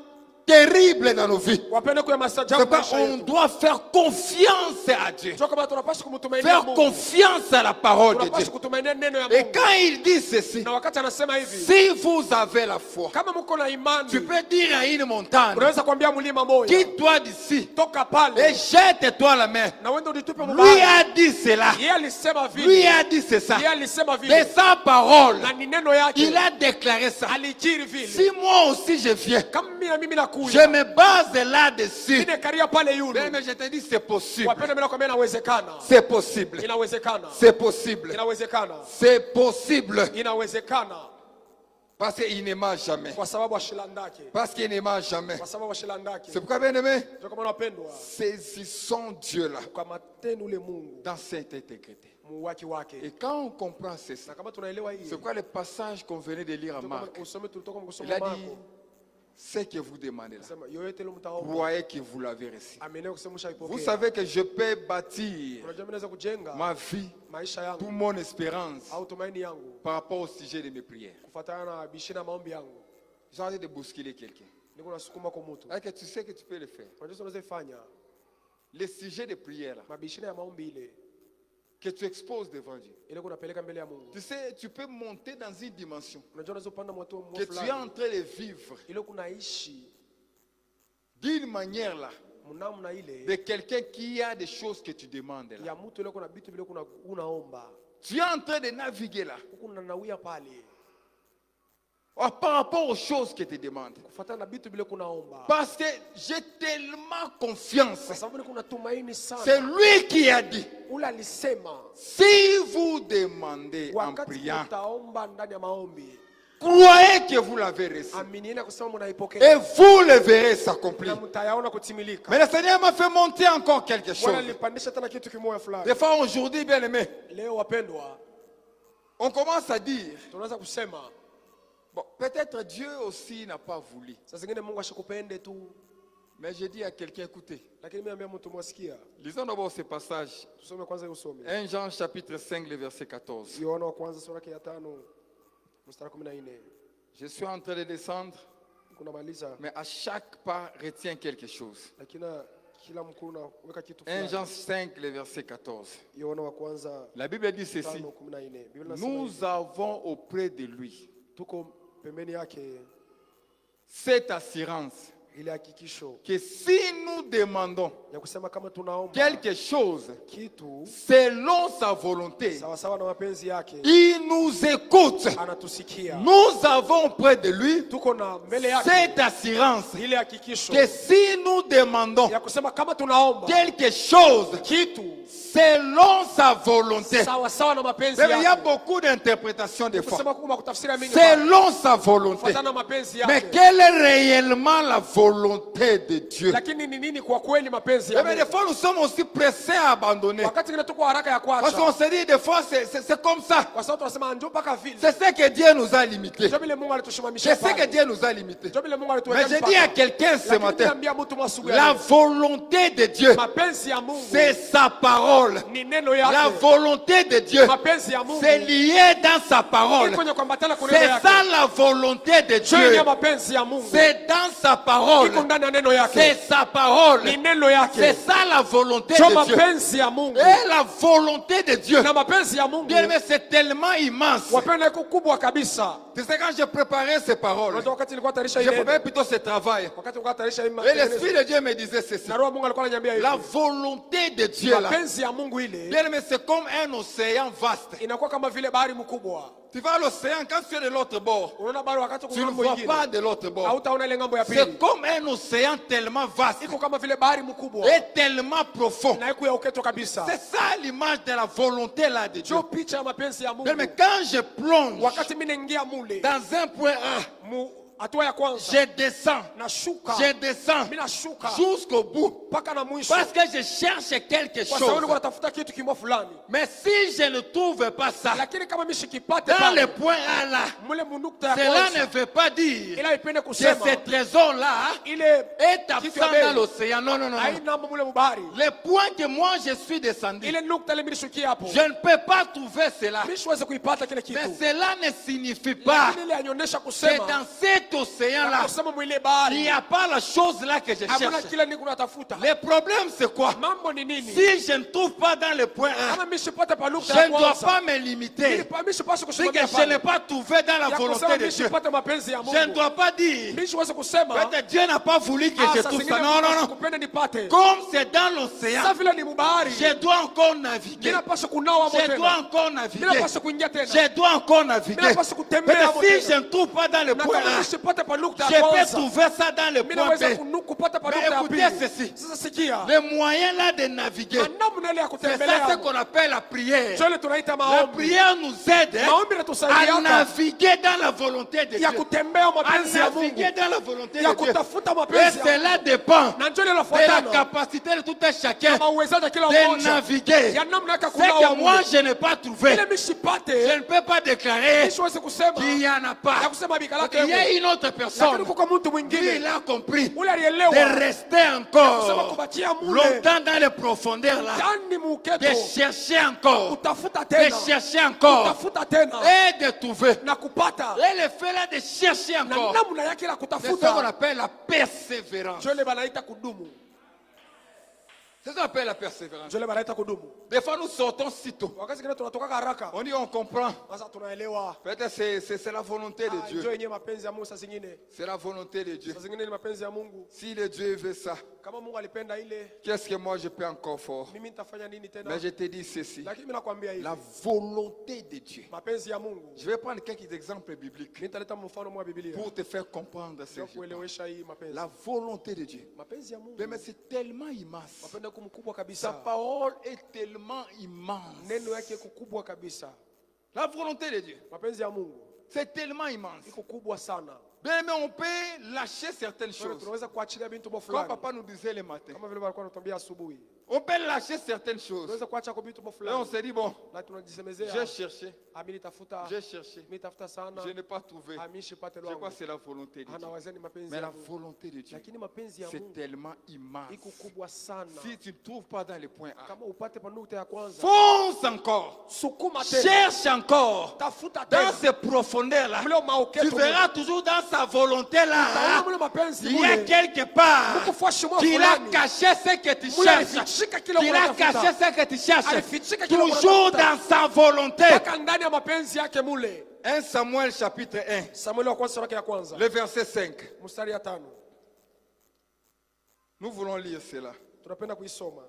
terrible dans nos vies. Wapende kuya C'est masajabu pas maisha on yetu. doit faire confiance à Dieu. Sio kama tunapaswa kumtumainia Faire Mungu. confiance à la parole de Dieu. Tunapaswa kutumainia neno ya Et Mungu. quand il dit ceci, Na wakati anasema hivi. si vous avez la foi, Kama mko na imani. tu peux dire à une montagne, Unaweza kuambia mlima moja. quitte-toi d'ici Toka pale. et jette-toi la main. Na wende ulitupe Lui mbali. a dit cela. Yeye alisema Lui vile. a dit c'est ça. Yeye alisema De vile. sa parole, Na ni neno yake. il a déclaré ça. Alikiri vile. Si moi aussi je viens, Kama mimi na mimi nakuja. je me base là-dessus. Mimi karia pale yule. Mais je te dis, c'est possible. Wapende mimi nakwambia inawezekana. C'est possible. Inawezekana. C'est possible. Inawezekana. C'est possible. Inawezekana. Parce qu'il ne ment jamais. Kwa sababu ashilandake. Parce qu'il ne ment jamais. Kwa sababu ashilandake. C'est pourquoi, bien aimé, Ndio kama unapendwa. saisissons Dieu là, Ukamateni ule Mungu dans cette intégrité. muwaki wake. Et quand on comprend ceci, Na kama tunaelewa hii. c'est quoi le passage qu'on venait de lire à Marc? Usome tulitoka Il kusoma a dit, Marko. ce que vous demandez là, Sema yoyote ile mtaomba. croyez que vous l'avez reçu. Amene kusema ushaipokea. Vous savez que je peux bâtir Unajua mimi naweza kujenga ma vie, maisha toute yangu mon espérance au tumaini yangu par rapport au sujet de mes prières. kufuatana na bishina na maombi yangu. J'ai envie de bousculer quelqu'un. Niko nasukuma kwa mtu. Alors que tu sais que tu peux le faire. Unajua unaweza ifanya Le sujet de prière là, mabishina ya maombi ile que tu exposes devant Dieu. ile kunapeleka mbele ya Mungu. Tu sais, tu peux monter dans une dimension Unajua unaweza upanda moto que tu es en train de vivre ile kunaishi d'une manière là, namna ile de quelqu'un qui a des choses que tu demandes là. ya mtu ile kuna vitu vile kuna unaomba Tu es en train de naviguer là. huko unanawia pale Par rapport aux choses que tu demandes. kufuatana na vitu vile kunaomba Parce que j'ai tellement confiance. kwa sababu kuna tumaini C'est sana lui qui a dit, ule alisema si vous demandez en wakati priant, utaomba ndani ya maombi croyez que vous l'avez reçu. aminieni kusema Et mnaipokea vous le verrez s'accomplir. na mtayaona kutimilika. Mais le Seigneur m'a fait monter encore quelque chose. Bwana alipandisha tena kitu kimoja fulani. Des fois aujourd'hui, bien aimé, Leo wapendwa, on commence à dire, tunaweza kusema bon, peut-être Dieu aussi n'a pas voulu. saa zingine Mungu ashikupende tu, Mais je dis à quelqu'un, écoutez, lakini mimi naambia mtu mwasikia. lisons d'abord ce passage. Tusome kwanza usome. 1 Jean chapitre 5, le verset 14. Yohana wa kwanza sura ya 5 mstari 14. Je suis en train de descendre, Kunamaliza mais à chaque pas, retiens quelque chose. lakini kila mkuu unaweka kitu 1 Jean fulani. 5, le verset 14. Yohana wa kwanza La Bible dit ceci. 5:14. Biblia inasema Nous avons auprès de lui tuko pembeni yake cette assurance ile hakikisho que si nous demandons ya kusema kama tunaomba quelque chose kitu selon sa volonté, sawa sawa na mapenzi yake il nous écoute. anatusikia. Nous avons auprès de lui Tuko na mbele yake cette assurance ile hakikisho que si nous demandons ya kusema kama tunaomba quelque chose kitu selon sa volonté. sawa sawa na mapenzi Mais il y a yake. beaucoup d'interprétations des fois. Kusema kwa kutafsiri mingi Selon sa volonté. kufuatana na mapenzi Mais yake. quelle est réellement la volonté de Dieu? Lakini ni nini kwa kweli mapenzi Mais des yake? fois, nous sommes aussi pressés à abandonner. Wakati ngine tuko haraka ya Parce qu'on kuacha. se dit, des fois, c'est comme ça. Kwa sababu tunasema njoo mpaka vile. C'est ce que Dieu nous a limités. Njoo vile Mungu C'est alitushimamisha ce que pale. Dieu nous a limités. Njoo vile Mungu Mais alituweka je dis à mpaka. quelqu'un ce Lakini matin, niambia mtu mwasubuhi. la volonté de Dieu, Mapenzi ya Mungu c'est sa parole. ni neno La yake. volonté de Dieu, Mapenzi ya Mungu c'est lié dans sa parole. iko kuambatana kwa neno C'est yake. ça la volonté de Chini Dieu. ya mapenzi ya Mungu C'est dans sa parole. iko ndani ya neno yake. C'est sa parole. Ni neno yake. C'est ça la volonté Cho de Dieu. mapenzi ya Mungu. Et la volonté de Dieu, Na mapenzi ya Mungu bien aimé, c'est tellement immense. wapenda iko kubwa kabisa. Tu sais, quand j'ai préparé ces paroles, Unajua wakati nilikuwa tarisha j'ai ile préparé plutôt ce travail. wakati nilikuwa tarisha ile Et l'Esprit de Dieu me disait ceci. na roho Mungu alikuwa ananiambia La hivi. volonté de Dieu, là, Mapenzi ya Mungu ile bien aimé, c'est comme un océan vaste. inakuwa kama vile bahari mkubwa. Tu vas à l'océan, quand tu es de l'autre bord, Unaona bahari wakati tu kuna ne ngambo vois nyingine. pas de l'autre bord. Hautaona ile ngambo ya C'est pili. comme un océan tellement vaste Iko kama vile bahari mkubwa et tellement profond. na iko ya uketo kabisa. C'est ça l'image de la volonté là de Dieu. Sio picha ya mapenzi ya Mungu. Mais quand je plonge Wakati mimi naingia mule dans un point A, hatua ya kwanza je descends, nashuka. je descends Mimi nashuka jusqu'au bout. mpaka na mwisho. Parce que je cherche quelque Kwa sababu chose. nilikuwa natafuta kitu kimoja fulani. Mais si je ne trouve pas ça, Lakini kama mimi sikipate dans le pale point A là, mule munukta ya cela ne kwanza veut pas dire ila ipende que kusema ce trésor-là ile est kitu absent ya dans bei l'océan. Non, non, non, non. haina mule mubahari. Le point que moi je suis descendu, Ile nukta ile milishukia hapo. je ne peux pas trouver cela. Mimi siwezi kuipata kile kitu. Mais cela ne signifie pas Lakini ile yanionyesha que kusema dans cet océan-là, kusema mwile il bahari n'y a pas la chose là que je hakuna cherche. kile niko natafuta. Le problème c'est quoi? Mambo ni nini? Si je ne trouve pas dans le point A, Kama mimi sipate pa nukta je ya ne dois kwanza. pas me limiter. Mimi sipaswi Si que kusimamia je n'ai pale. pas trouvé dans la Ya volonté kusema de mimi Dieu, sipate mapenzi ya je ne Mungu. dois pas dire Mimi siwezi kusema peut-être Dieu n'a pas voulu que je saa trouve zingine ça. Non, non, Mungu non. sikupenda nipate. Comme c'est dans l'océan, Sasa vile ni mubahari. je dois encore naviguer. Mimi napaswa kunawa hapo Je dois tena. encore Mimi naviguer. napaswa kuingia tena. Je dois encore naviguer. Mimi napaswa kutembea Peut-être hapo si tena. je ne trouve pas dans le Na point kama A, mimi sipate pa nukta je ya peux kwanza. trouver ça dans le Mimi point naweza B. kupata pa Mais nukta ya écoutez pili. ceci. Sasa sikia. Le moyen là de naviguer, Namna ile ya c'est ça kutembelea. ce qu'on appelle la prière. Sio ile tunaita La maombi. prière nous aide Maombi à yanatusaidia naviguer dans la volonté de ya Dieu. kutembea À mapenzi ya Mungu. naviguer dans la volonté Ya de Dieu. kutafuta Et mapenzi ya cela dépend na njoo ile de la inafuatana. capacité de tout un chacun Kama uwezaje kila de mmoja. naviguer. Ya namna yake C'est que kunawa moi mule. je n'ai pas trouvé. Ile mimi sipate. Je ne peux pas déclarer Mimi siwezi kusema. qu'il n'y en a Ya pas. kusema bikala Il y a yake. une autre Lakini personne kuko mtu qui mwingine. il a compris Ule de alielewa. rester Kusema encore kubakia mule. longtemps dans les profondeurs là, Ndani muketo. de chercher encore, Kutafuta de tena. chercher encore Kutafuta tena. et de trouver. Na kupata. Et le fait là de chercher Na encore, namna yake la c'est ce qu'on kutafuta. appelle la persévérance. Njoo ile banaita kudumu. C'est ce qu'on appelle la persévérance. Njoo ile banaita kudumu. Des fois, nous sortons si tôt. Wakati kile tunatoka haraka. On dit on comprend. Sasa tunaelewa. Peut-être c'est la volonté de Njoo Dieu. yenyewe mapenzi ya Mungu saa zingine. C'est la volonté de Dieu. Saa zingine ni mapenzi ya Mungu. Si le Dieu veut ça, Kama Mungu alipenda ile, qu'est-ce que moi je peux encore faire? mimi nitafanya nini tena? Mais je te dis ceci. Lakini mimi nakwambia hivi. La volonté de Dieu. Mapenzi ya Mungu. Je vais prendre quelques exemples bibliques Nitaleta mfano mwa Biblia. pour te faire comprendre ce Ndio que kuelewesha hii mapenzi. la volonté de Dieu. Mapenzi ya Mungu. Mais c'est tellement immense. Mapendo yake mkubwa Sa kabisa. parole est tellement immense. Neno yake kukubwa kabisa. La volonté de Dieu, Mapenzi ya Mungu c'est tellement immense. iko kubwa sana. Bien, mais on peut lâcher certaines Kwa hiyo choses. tunaweza kuachilia vitu Comme fulani. papa nous disait le matin. Kama vile walikuwa wanatuambia asubuhi. On peut lâcher certaines choses. Tunaweza kuacha kwa vitu Et on fulani. s'est dit, bon, Na tunajisemezea. j'ai cherché, Mimi nitafuta. j'ai cherché. Mimi nitafuta sana. Je n'ai pas trouvé. Mimi sipate Je crois lwangu. que c'est la volonté de Dieu. Anawazeni mapenzi Mais ya la Mungu. volonté de Dieu, Lakini mapenzi ya c'est Mungu tellement immense. iko kubwa sana. Si tu ne trouves pas dans le point A, Kama upate pa nukta ya kwanza. fonce encore. Sukuma tena. Cherche encore. Tafuta Dans tena. ces profondeurs-là, Mlio maoketo. tu verras toujours dans sa volonté-là. Utaona mlio mapenzi Il y a mule. quelque part Mkufuashi mwa qu'il a fulani. caché ce que tu Mule cherches. alifichika kile Qu'il a unatafuta. caché ce que tu cherches. Alifichika kile Toujours unatafuta. dans sa volonté. Mpaka ndani ya mapenzi yake mule. 1 Samuel chapitre 1, Samueli wa kwanza sura ya kwanza. le verset 5. Mstari ya 5. Nous voulons lire cela. Tunapenda kuisoma.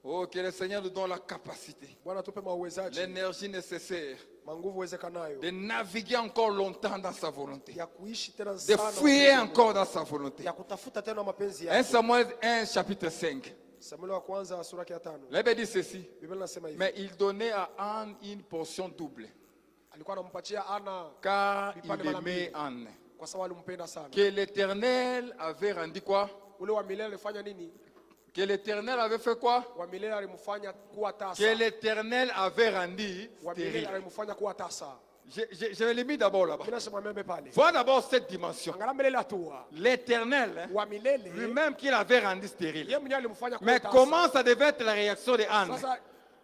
Oh, que le Seigneur nous donne la capacité, Bwana tupe mauwezaji, l'énergie nécessaire manguvu uwezekanayo de naviguer encore longtemps dans sa volonté, ya kuishi tena de sana, fouiller encore dans sa volonté. ya kutafuta tena mapenzi 1 yake. Samuel 1, chapitre 5. Samueli wa kwanza sura ya 5. La Bible dit ceci. Biblia inasema hivi. Mais il donnait à Anne une portion double, Alikuwa anampatia Ana car vipande il mara aimait mbili, Anne. kwa sababu alimpenda sana. Que l'Éternel avait rendu quoi? Ule wa milele alifanya nini? Que l'Éternel avait fait quoi? Wa milele alimfanya kuwa tasa. Que l'Éternel avait rendu Wa milele stérile. alimfanya kuwa tasa. Je l'ai mis d'abord là-bas. Mimi nasema membe pale. Vois d'abord cette dimension. Angalia milele atua. L'Éternel, hein, Wa milele lui-même qu'il avait rendu stérile. yeye mwenyewe alimfanya kuwa Mais tasa. comment ça devait être la réaction de Anne? Sasa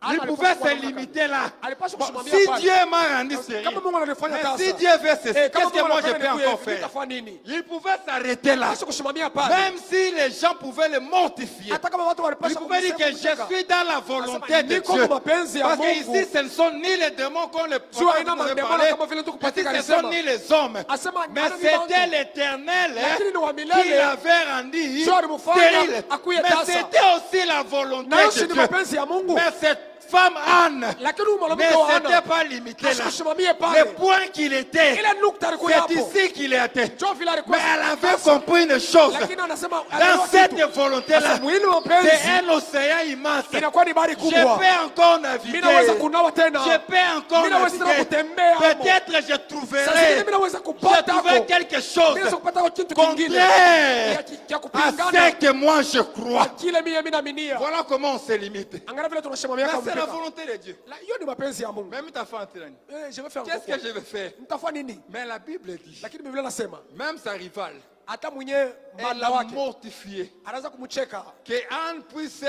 Il Ana pouvait alipaswa se kuwa limiter là. Alipaswa Bon, kusimamia si pale. Dieu m'a rendu stérile, Kama Mungu ananifanya mais tasa. si Dieu veut ceci, Kama qu'est-ce que Mungu moi je anafanya peux nikuye, encore faire? nitafanya nini? Il pouvait s'arrêter là. Alipaswa kusimamia pale. Même si les gens pouvaient le mortifier. Hata kama watu Il walipaswa pouvait dire que je kumcheka. suis dans la volonté Anasema, de niko Dieu. kwa mapenzi ya Parce que Mungu. ici, ce ne sont ni les démons qu'on le Sio aina parlé. mademoni kama vile tuko katika Ici, ce ne sont alisema. ni les hommes. Asema, Mais ana ni c'était watu. l'Éternel Lakini ni wa qui milele. l'avait rendu Sio alimfanya stérile. akuye Mais tasa. c'était aussi la volonté Na hiyo de si ni Dieu. mapenzi ya Mungu. Mais cette femme Anne Lakini huyu ne mwanamke wa s'était Ana pas limité là. asikusimamie Le pale. point qu'il était, Ile nukta alikuwa c'est hapo. ici qu'il était. Njoo vile alikuwa. Mais elle avait compris une chose. Lakini anasema Dans alielewa cette kitu. volonté-là, Sasa mwili wa c'est mapenzi un océan immense. inakuwa ni bahari Je kubwa. peux encore Mimi naviguer. naweza kunawa tena. Je peux encore Mimi naweza tena naviguer. kutembea hapo. Peut-être je Sasa hivi trouverai, mimi naweza je kupata trouverai hapo. quelque Mimi chose naweza kupata kitu kingine. contraire Ya à kupingana. ce que moi je crois. Kile mimi naaminia. Voilà comment on se limite. Angalia vile tunasimamia Mais kama c'est la mpaka. volonté de Dieu. La hiyo ni mapenzi ya Mungu. Même ta femme, Tirani. Je vais faire Qu'est-ce que je vais faire? Nitafanya nini? Mais la Bible dit, Lakini Biblia inasema même sa rivale, hata mwenye elle manda l'a wake mortifié. anaweza kumcheka Que Anne puisse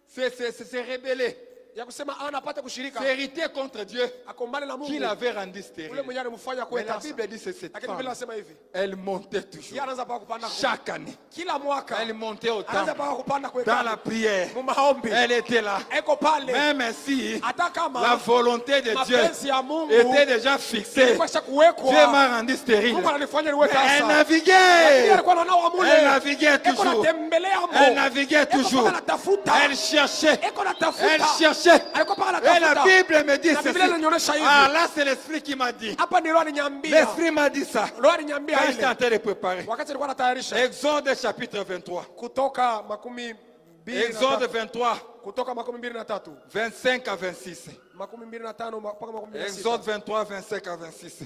se rebeller, ya kusema ana apate kushirika vérité contre Dieu, akombane na Mungu. qu'il avait rendu Ule stérile. mwenye alimfanya Mais kuwa la tasa. Bible dit c'est cette Lakini femme. Biblia inasema hivi. Elle montait toujours. Yeye anaanza pa kupanda Chaque année, kila mwaka. elle montait au Anaanza temple. pa kupanda kwa Dans la prière, mu maombi. elle était là. Eko pale. Même si Hata kama la volonté de Dieu mapenzi ya Mungu était déjà fixée, ilikuwa kuwekwa. Dieu m'a rendu stérile. Mungu ananifanya niwe Mais elle tasa. naviguait. Alikuwa ananawa mule. Elle naviguait Eko toujours. natembelea mo. Elle naviguait toujours. Anatafuta. Elle cherchait. Eko natafuta. Elle cherchait. Alikuwa paka Et la anatafuta. Bible me dit Na Biblia ceci. inanionyesha hivi. Ah, là, c'est l'esprit qui m'a dit. Hapa ndio aliniambia. L'esprit m'a dit ça. Ndio aliniambia Quand j'étais ile. en train de préparer. Wakati alikuwa anatayarisha. Exode chapitre 23. Kutoka makumi mbili na Exode tatu. 23, Kutoka makumi mbili na tatu. 25 à 26. Makumi mbili na tano mpaka makumi mbili na sita. Exode 23, 25 à 26.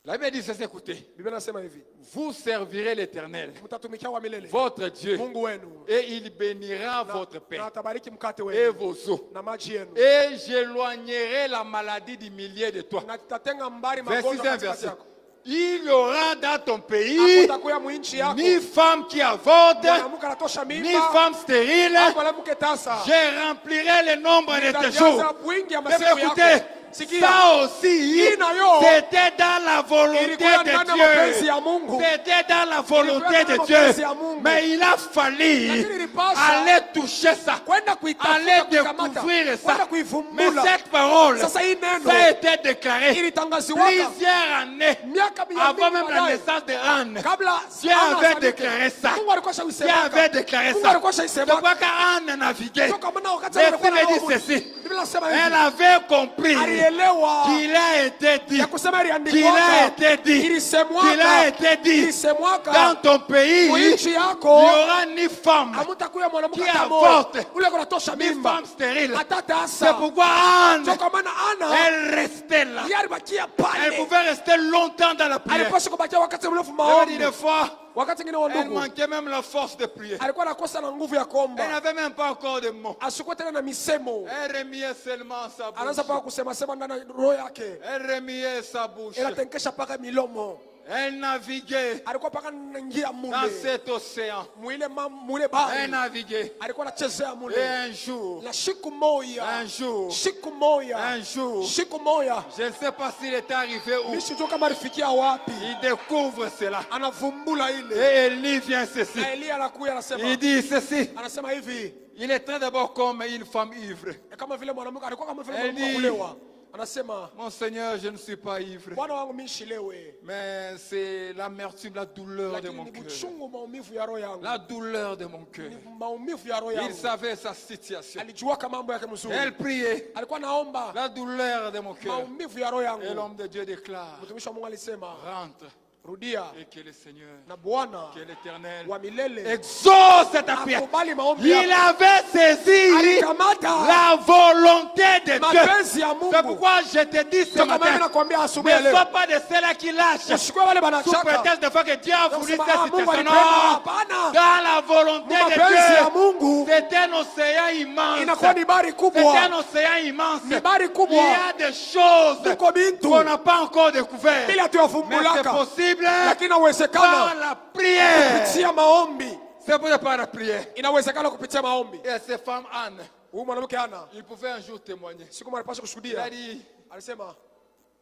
La Bible dit ceci, écoutez. Biblia inasema hivi. Vous servirez l'Éternel, Mtatumikia wa milele. votre Dieu, Mungu wenu. et il bénira Na- votre Na pain atabariki mkate et wenu. vos eaux. Na maji yenu. Et j'éloignerai la maladie du milieu de toi. Na tutatenga mbali 26 magonjwa katikati verset. yako. Il y aura dans ton pays Hakutakuya mwinchi yako. ni femme qui avorte, Mwanamke anatosha ni mimba. femme stérile. Au mwanamke tasa. Je remplirai le nombre de tes Nitajaza jours. wingi ya Mais masiku écoutez, yako. Sikia. Ça aussi, Hii nayo c'était dans la volonté ilikuwa ndani ya de mapenzi Dieu. ya Mungu. C'était dans la volonté Ilikuwa ndani de ya Dieu. mapenzi ya Mungu. Mais il a fallu Lakini ilipaswa aller toucher ça. kwenda kuitafuta, Aller kuikamata, découvrir kwenda ça. Mais kuivumbula. cette parole, Sasa hii neno ça a été déclaré ilitangaziwaka plusieurs années miaka mia avant mbili même la baadaye. naissance de Anne. Kabla Dieu Ana avait azalike. déclaré ça. Mungu alikuwa Dieu shaisemaka. avait déclaré Mungu ça. alikuwa De shaisemaka. quoi qu'Anne naviguait. Toka maana wakati Mais alikuwa si me dit anaomba, ceci. Biblia inasema Elle hivi. avait compris Alielewa qu'il a été dit, ya kusema qu'il a iliandikwa, été dit, ilisemwaka, qu'il a été dit, ilisemwaka, dans ton pays, il Muichi n'y yako aura ni femme, hamutakuya mwanamke Qui hata avorte. mmoja ule kunatosha ni mimba femme stérile. hata C'est tasa. pourquoi Anne, Toka maana Ana elle restait là. yeye alibakia Elle pale, pouvait rester longtemps dans la prière. alipaswa kubakia wakati mrefu Et maombi. des fois, Wakati ngine wa elle ndugu manquait même la force de prier. alikuwa anakosa na nguvu ya Elle kuomba, n'avait même pas encore de mots. asikuwa tena na misemo, Elle remuait seulement sa anaanza bouche. paka kusema sema ndani ya roho yake, Elle remuait sa bouche. inatenkesha paka milomo, Elle naviguait alikuwa paka naingia dans mule cet océan. mwile Elle bahari, naviguait. alikuwa anachezea Et mule. un jour, Na siku moja, un jour, siku moja, un jour, siku moja, je ne sais pas s'il était arrivé où, mimi kama alifikia wapi, il découvre cela. anavumbula Et ile. Élie vient ceci. Na Elia anakuja anasema, Il dit ceci. anasema hivi, Il est très d'abord comme une femme ivre. kama vile mwanamke alikuwa kama vile Eli. mwanamke kulewa. Anasema, Mon Seigneur, je ne suis pas ivre. Bwana wangu mimi shilewe, Mais c'est l'amertume, la douleur de lakini mon ni cœur. buchungu maumivu ya roho yangu, La douleur de mon cœur. ni maumivu ya roho Il yangu. savait sa situation. Alijua kama mambo yake mzuri, Elle priait. alikuwa naomba La douleur de mon cœur. maumivu ya roho Et yangu. l'homme de Dieu déclare, Mtumishi wa Mungu alisema, rentre rudia, et que le Seigneur, na Bwana que l'Éternel wa milele exauce ta prière. akubali maombi Il yako. avait saisi Alikamata la volonté de Dieu. mapenzi ya C'est Mungu. pourquoi je te dis ce Toka mimi matin, nakwambia asubuhi ya ne leo, sois pas de ceux-là qui lâchent usikue wale sous banachaka prétexte de fois que Dieu a voulu Nasema, cette Mungu situation. alipenda. Non, Hapana. dans la volonté de mapenzi ya Dieu, Mungu c'est un océan immense. inakuwa ni bari C'est kubwa, un océan immense. ni bari Il kubwa, y a des choses kuko bintu qu'on n'a pas encore découvertes. bila Mais c'est tuyavumbulaka, possible lakini par inawezekana la prière. kupitia maombi, C'est pour par la prière. inawezekana kupitia maombi. Et cette femme Anne, Huyu mwanamke Ana il pouvait un jour témoigner. siku moja alipaswa Il a kushuhudia, dit, alisema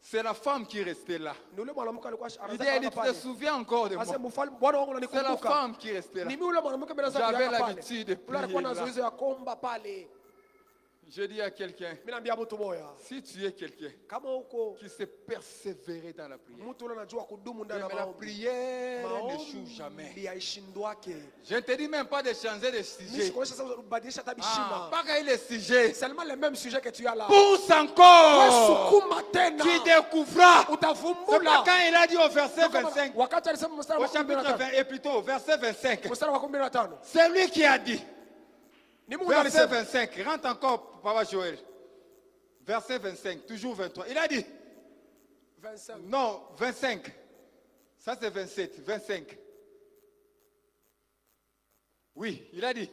c'est la femme qui restait là. ni yule mwanamke alikuwa Il dit, anataka elle pale, te souviens encore de moi. anasema mfalme, Bwana wangu C'est la unanikumbuka. femme qui restait là. Ni mimi yule mwanamke mimi naweza J'avais kulala pale, l'habitude de yule alikuwa na prier là. zoezi ya kuomba pale. Je dis à quelqu'un, Mimi naambia mtu moja, si tu es quelqu'un kama huko qui sait persévérer dans la prière, mtu yule anajua kudumu ndani ya mais la maombi, prière n'échoue jamais. maombi haishindwake. Je ne te dis même pas de changer de Mimi sujet. sikuonyesha sasa ubadilisha hata Ah, bishima. pas qu'il est sujet. Seulement le même sujet que tu as là. Pousse Wewe encore. sukuma tena. Tu découvras. C'est pas Utavumbula. quand il a dit au verset Kama 25, wakati alisema mstari au wa chapitre 15, 20, et plutôt au verset 25, mstari wa 15. c'est lui qui a dit. Ni Mungu Verset alisema. 25, rentre encore, Papa Joël. Verset 25, toujours 23. Il a dit, 25. non, 25. Ça c'est 27, 25. Oui, il a dit,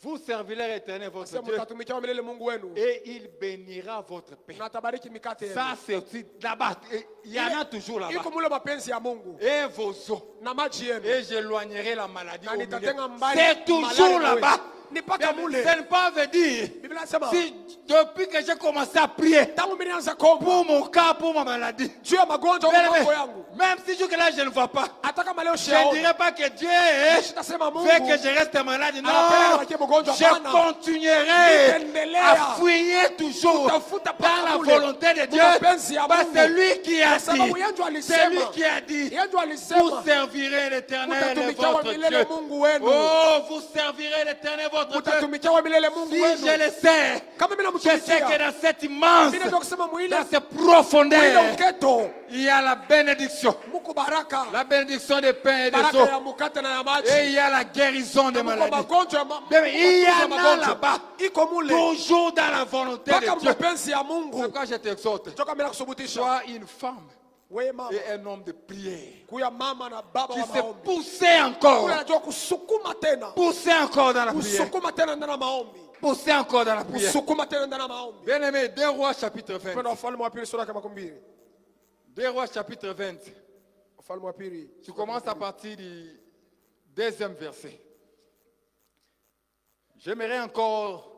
vous servirez l'Éternel votre Sema Dieu mtatumikia milele Mungu wenu. et il bénira votre paix. Na atabariki mikate yenu. Ça c'est aussi là-bas. Et il y en a toujours là-bas. Iko mule mapenzi ya Mungu Et vos eaux. na maji yenu. Et j'éloignerai la maladie Na au milieu. nitatenga mbali C'est toujours malali là-bas. wewe. Ni paka mule. Ça ne pas veut dire, Biblia inasema si depuis que j'ai commencé à prier tangu mimi nianza kuomba pour mon cas, pour ma maladie, juu ya magonjwa bien au aimé, mambo yangu, même si là je ne vois pas, hata kama leo je ne siaoni, dirais pas que Dieu sitasema Mungu fait que je reste malade. anapenda Non, nibakie mgonjwa. je Hapana. continuerai Nitaendelea à fouiller toujours kutafuta dans la paka mule. volonté de Dieu. Mapenzi ya Parce que c'est Mungu. lui qui a Kwa sababu dit, yeye ndo c'est lui alisema, qui a dit, yeye ndo vous alisema servirez l'Éternel mtatumikia wa votre milele Dieu. Mungu wenu. Oh, vous servirez l'Éternel votre Dieu. Mtatumikia wa milele Mungu Si wenu. je le sais, Kama mimi je sais que namtumikia, dans cette immense, mimi ndio kusema mwile dans cette mwile profondeur, uketo il y a la bénédiction. Mungu baraka, La bénédiction des pains et des baraka eaux. ya mukate na ya maji. Et il y a la guérison des Mungu maladies. magonjwa Bien, il y magonjwa, en a magonjwa. là-bas. Iko mule Toujours dans la volonté mpaka de Dieu. mapenzi ya C'est Mungu. pourquoi je t'exhorte. Toka mimi nakusubutisha Sois une femme wewe mama et un homme de prière. kuya mama na baba Qui wa s'est maombi. poussé encore. Kule anajua kusukuma tena. Poussé encore dans la prière. Kusukuma tena ndani ya maombi. Poussé encore dans la prière. Kusukuma tena ndani ya maombi. Bien aimé, 2 Rois chapitre 20. Mpendo wa Wafalme wa pili sura ya 12. 2 Rois chapitre 20. Wafalme wa pili. Tu commences à partir du 2e verset. J'aimerais encore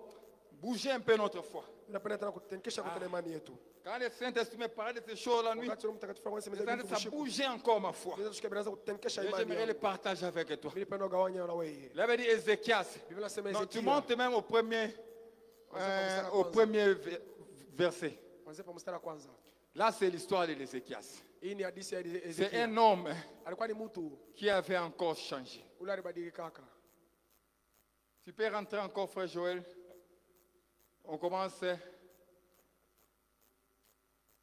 bouger un peu notre foi. Napenda tena kutenkesha kwa imani yetu. Quand le Saint-Esprit me parlait de ces choses la nuit, Wakati Roho Mtakatifu anasemeza ça hivi usiku. bougeait encore ma foi. Biblia inasema kutenkesha Et imani. j'aimerais le partager avec toi. Mimi napenda kugawanya na wewe. Il avait dit Ézéchias. Biblia inasema Donc tu Ezekiel. montes même au premier verset. Kwanza pa mstari wa kwanza. Là, c'est l'histoire de l'Ézéchias. Hii ni hadithi ya C'est Ezekiel. un homme Alikuwa ni mtu qui avait encore changé. ule alibadilika kaka. Tu peux rentrer encore, frère Joël. On commence.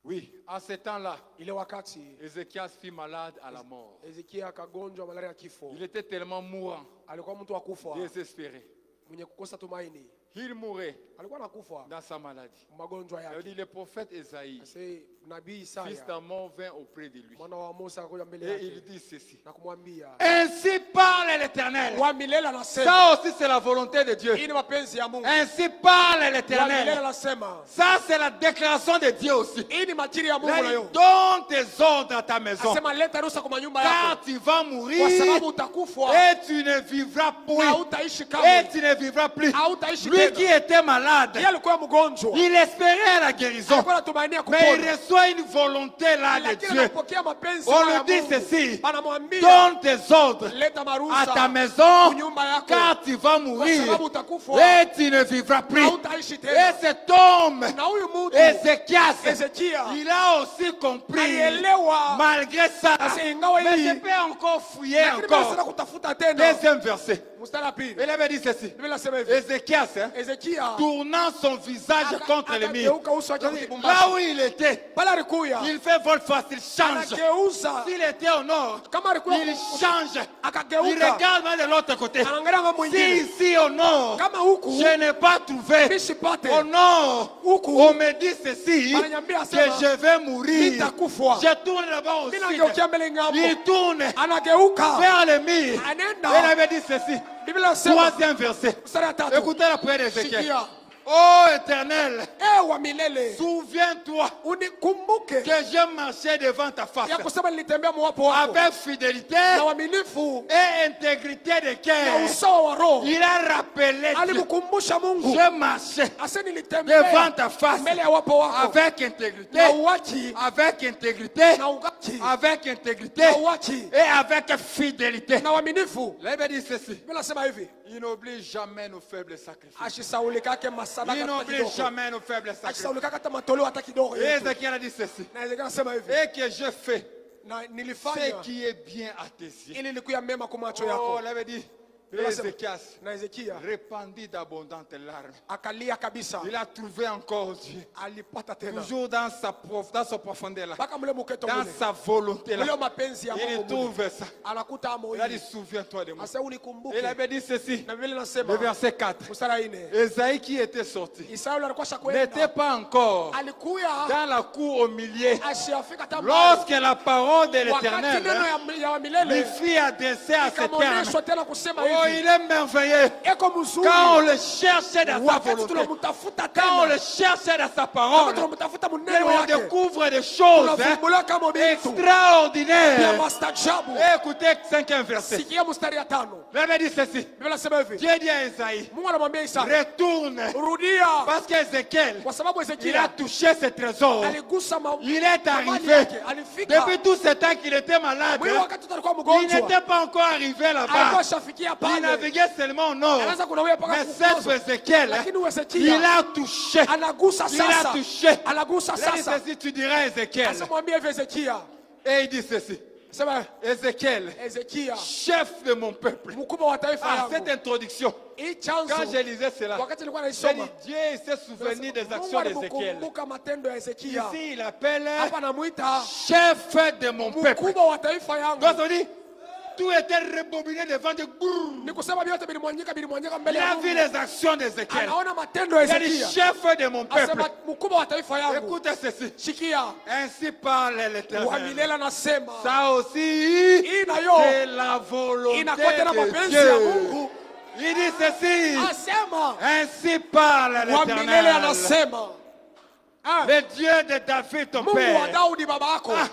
Oui, à ce temps-là, Ile wakati Ézéchias fut malade à la mort. Ezekiel akagonjwa malaria ya kifo. Il était tellement mourant, Alikuwa mtu wa kufa, désespéré. mwenye kukosa tumaini. Il mourait Alikuwa anakufa dans sa maladie. magonjwa Il yake. dit, le prophète Esaïe, Sasa nabii fils Isaya d'Amon, vint auprès de lui. mwana wa Musa akakuja mbele Et il yake dit ceci. na kumwambia, Ainsi parle l'Éternel. wa milele anasema, Ça aussi, c'est la volonté de Dieu. hii ni mapenzi ya Mungu. Ainsi parle Wa milele l'Éternel. anasema, Ça, c'est la déclaration de Dieu aussi. hii ni majiri ya Mungu Là, nayo. il donne tes ordres à ta maison. Asema leta ruhusa kwa nyumba Car yako, tu vas kwa mourir sababu utakufa et tu ne vivras na plus. hutaishi Et kamwe. tu ne vivras plus. Hautaishi Lui qui tena. était malade, Yeye alikuwa mgonjwa, il espérait la guérison. alikuwa anatumainia Mais il kupona, reçoit une volonté là de lakini Dieu. anapokea mapenzi On ya lui dit Mungu. ceci. Anamwambia Donne tes ordres leta à maruhusa ta maison, kunyumba yako, car tu vas kwa mourir sababu utakufa et tu ne vivras plus. hautaishi Et tena. cet homme, Na huyu mtu Ézéchias, Ezekia il a aussi compris, alielewa, malgré ça, Sasa ingawa mais hii, je peux encore fouiller lakini bado sana encore. kutafuta tena. Deuxième verset. Mstari wa pili Il avait dit ceci. Biblia inasema hivi, Ézéchias, hein, Ezekia tournant son visage contre l'ennemi, akageuka uso wake là kujibumbashi. où il était, Pale alikuya il fait volte-face, il change. anageuza, S'il était au nord, kama alikuwa il change. Il akageuka, regarde même de l'autre côté. anaangalia ng'ambo Si mwingine, ici au nord, kama huku je n'ai pas trouvé, nisipate au nord, huku on me dit ceci, Ananiambia que sema, je vais mourir. nitakufa. Je tourne là-bas au Mimi sud. nageukia mbele ng'ambo, Il tourne anageuka vers le mur. Il anaenda. avait dit ceci. Biblia inasema Troisième verset. mstari wa tatu, Écoutez la prière d'Ézéchiel. sikia, Oh Éternel, wa milele, souviens-toi unikumbuke que j'ai marché devant ta face ya kusema nilitembea mwapo wako avec fidélité na uaminifu et intégrité de na cœur. usawa wa roho. Il a rappelé Dieu. Alimkumbusha Mungu, J'ai marché ase devant nilitembea ta face mbele ya wapo wako avec intégrité, na uwachi avec intégrité, na ugachi avec intégrité na uwachi et avec fidélité. na uaminifu. Là, il dit ceci. Biblia inasema hivi, Il n'oublie jamais nos faibles sacrifices. ashisaulikake masadaka Il hata n'oublie kidogo, jamais nos faibles sacrifices. ashisaulikake hata matoleo hata kidogo Et yetu. Ézéchiel a dit ceci. Na Ezekiel anasema hivi, Et que je fais na ce nilifanya qui est bien à tes yeux. ili likuya mema kwa macho Oh, yako. il avait dit. Biblia inasema- Ézéchias na Ezekia répandit d'abondantes larmes. akalia kabisa, Il a trouvé encore Dieu. alipata tena Toujours dans sa profondeur là. mpaka mle muketo Dans mule sa volonté là. mule mapenzi ya Il Mungu mule. trouve ça. Anakuta amo Il a dit, hii, souviens-toi de moi. asa unikumbuke. Il avait dit ceci. Na Biblia Le inasema verset 4. mstari wa 4, Esaïe qui était sorti Isaya yule alikuwa n'était shakwenda, pas encore alikuya dans la cour au milieu asiafika hata mbali. lorsque la parole de Wakati l'Éternel neno ya wa lui milele fit adresser à ce terme. ikamwonyeshwa tena kusema Oh, hivi, il est merveilleux. eko mzuri Quand on le cherchait dans sa wakati volonté, tunamtafuta quand on tena, le cherchait dans sa kama parole, tunamtafuta et muneno on yake, découvre des choses tunavumbula kama vitu ya extraordinaires. mastajabu. Écoutez, cinquième verset. Sikia mstari ya 5, Il avait dit ceci. Biblia inasema hivi, Dieu dit à Esaïe, Mungu anamwambia Isaya, retourne. rudia, Parce qu'Ézéchiel, kwa sababu il a Ezekia touché ses trésors. aligusa Il est mali arrivé. yake, alifika Depuis tout ce temps qu'il était malade, mwili wakati alikuwa il mgonjwa, n'était pas encore arrivé alikuwa là-bas. shafikia Il pale, naviguait seulement au nord. anaweza kunawia mpaka Mais cette kukosa, Ézéchiel, lakini il Ezekia a touché. anagusa Il a sasa, touché. anagusa Il a dit sasa. ceci, tu diras à Ézéchiel. Sasa mwambie hivi Ezekia, Et il dit ceci. sema Ézéchiel, Ezekia, chef de mon peuple. mkubwa wa taifa À cette yangu. introduction, Hii quand chanzo je lisais cela, wakati nilikuwa j'ai dit, naisoma, Dieu il s'est souvenu des Mungu actions d'Ézéchiel. alikumbuka matendo ya Ezekia. Ici, il appelle Hapa namuita chef de mon peuple. mkubwa wa taifa yangu. Donc, on dit, tout était rebobiné devant de gourou. Ni kusema vyote vilimwanyika mbele Il ya a vu Mungu. les actions d'Ézéchiel. Anaona matendo ya Il a dit, Ezekia. chef de mon peuple. Asema mkubwa wa taifa yangu. Écoutez ceci. Sikia, Ainsi parle wa l'Éternel. milele anasema, Ça aussi, hii nayo c'est la volonté inakuwa tena de mapenzi ya Dieu. Mungu. Il dit ceci. Asema Ainsi parle wa milele l'Éternel. anasema, Le Dieu de David, ton Mungu wa père. Daudi baba yako. Ah.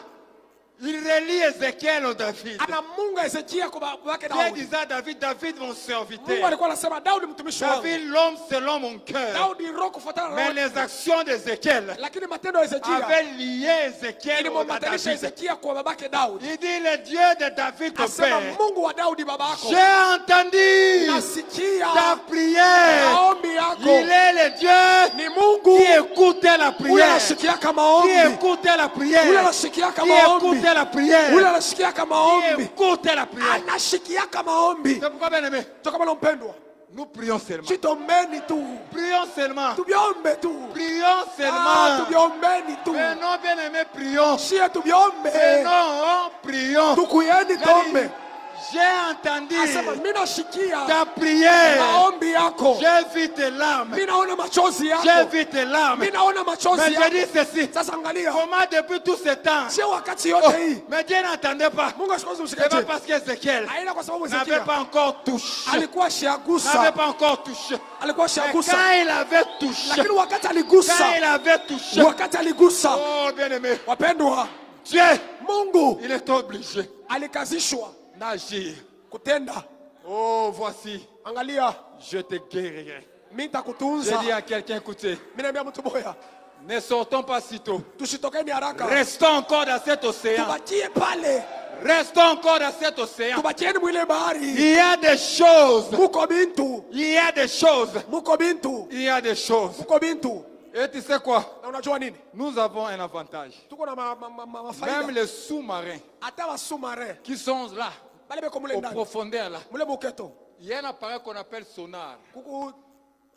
Il relie Ézéchiel au David. anamunga Hezekia kwa babake Dieu Daudi. disait à David, David mon Mungu serviteur. alikuwa anasema Daudi mtumishi wangu. David l'homme selon mon cœur. Daudi roho kufuatana na Mais roho. les actions d'Ézéchiel Lakini matendo ya Hezekia avaient lié Ézéchiel à ilimwambatanisha David. Hezekia kwa babake Daudi. Il dit le Dieu de David ton Asema père. Mungu wa Daudi baba yako. J'ai entendu Nasikia ta prière. maombi yako. Il est le Dieu Ni Mungu qui écoutait la ule prière. anasikiaka Qui maombi. écoutait la Ule prière. anasikiaka Qui maombi. écoutait la prière. Ule anasikiaka Qui maombi. écoutait la prière. Anashikiaka maombi. C'est pourquoi, bien aimé, Toka bana mpendwa. nous prions seulement. Chitombeni tu. Prions seulement. Tubiombe tu. Prions Ah, seulement. tubiombeni tu. Mais non, bien aimé, prions. Shie Mais tubiombe. non, prions. Tukuyeni tombe. J'ai entendu Asema mimi nashikia ta prière. maombi yako. J'ai vu tes larmes. Mimi naona machozi J'ai yako. vu tes larmes. Mimi naona machozi Mais je yako. dis ceci. Sasa angalia. Comment depuis tout ce temps, Sio wakati oh, yote hii. mais Dieu n'entendait pas. Mungu asikweze C'est pas ushikaje. parce qu'Ézéchiel Haina kwa sababu n'avait Hezekia pas encore touché. alikuwa N'avait shiagusa. pas encore touché. Alikuwa Mais shiagusa. quand il avait touché, Lakini wakati quand aligusa. il avait touché, Wakati aligusa. oh bien-aimé, Wapendwa, Dieu, Mungu il est obligé alikazishwa d'agir. kutenda. Oh, voici, Angalia, je te guérirai. mimi J'ai nitakutunza. dit à quelqu'un, écoutez, Mimi naambia mtu boya, ne sortons pas si tôt. tusitokeni haraka. Restons encore dans cet océan. Tubakie pale. Restons encore dans cet océan. Tubakieni mwile bahari. Il y a des choses. Muko bintu. Il y a des choses. Muko bintu. Il y a des choses. Muko bintu. Et tu sais quoi? Na unajua nini? Nous avons un avantage. Tuko na Même mafaida. les sous-marins Hata wasumare. qui sont là, Bale beko mule aux ndani. profondeurs là, Mule muketo. il y a un appareil qu'on appelle sonar. Kuku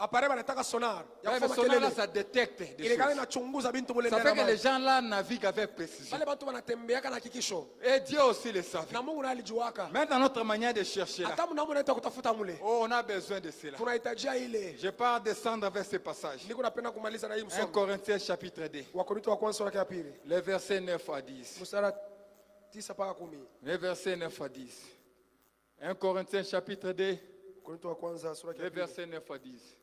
appareil banataka sonar. Ya Ouais, mais kufanya sonar là, kelele. ça détecte des Ile kale choses. inachunguza bintu mule Ça ndani. fait que les gens là naviguent avec précision. Bale bantu wanatembeaka na hakikisho. Et Dieu aussi le savait. Na Mungu naye alijuaka. Même dans notre manière de chercher là, Hata mnamu naita kutafuta mule. oh, on a besoin de cela. Tunahitajia ile. Je pars descendre vers ce passage. Niko napenda kumaliza na hii 1 msomo. Corinthiens chapitre 2, Wakorintho wa kwanza sura ya pili. les versets 9 à 10. Mstari 9 mpaka 10. Les versets 9 à 10. 1 Corinthiens chapitre 2, Wakorintho wa kwanza sura ya les pili. versets 9 à 10.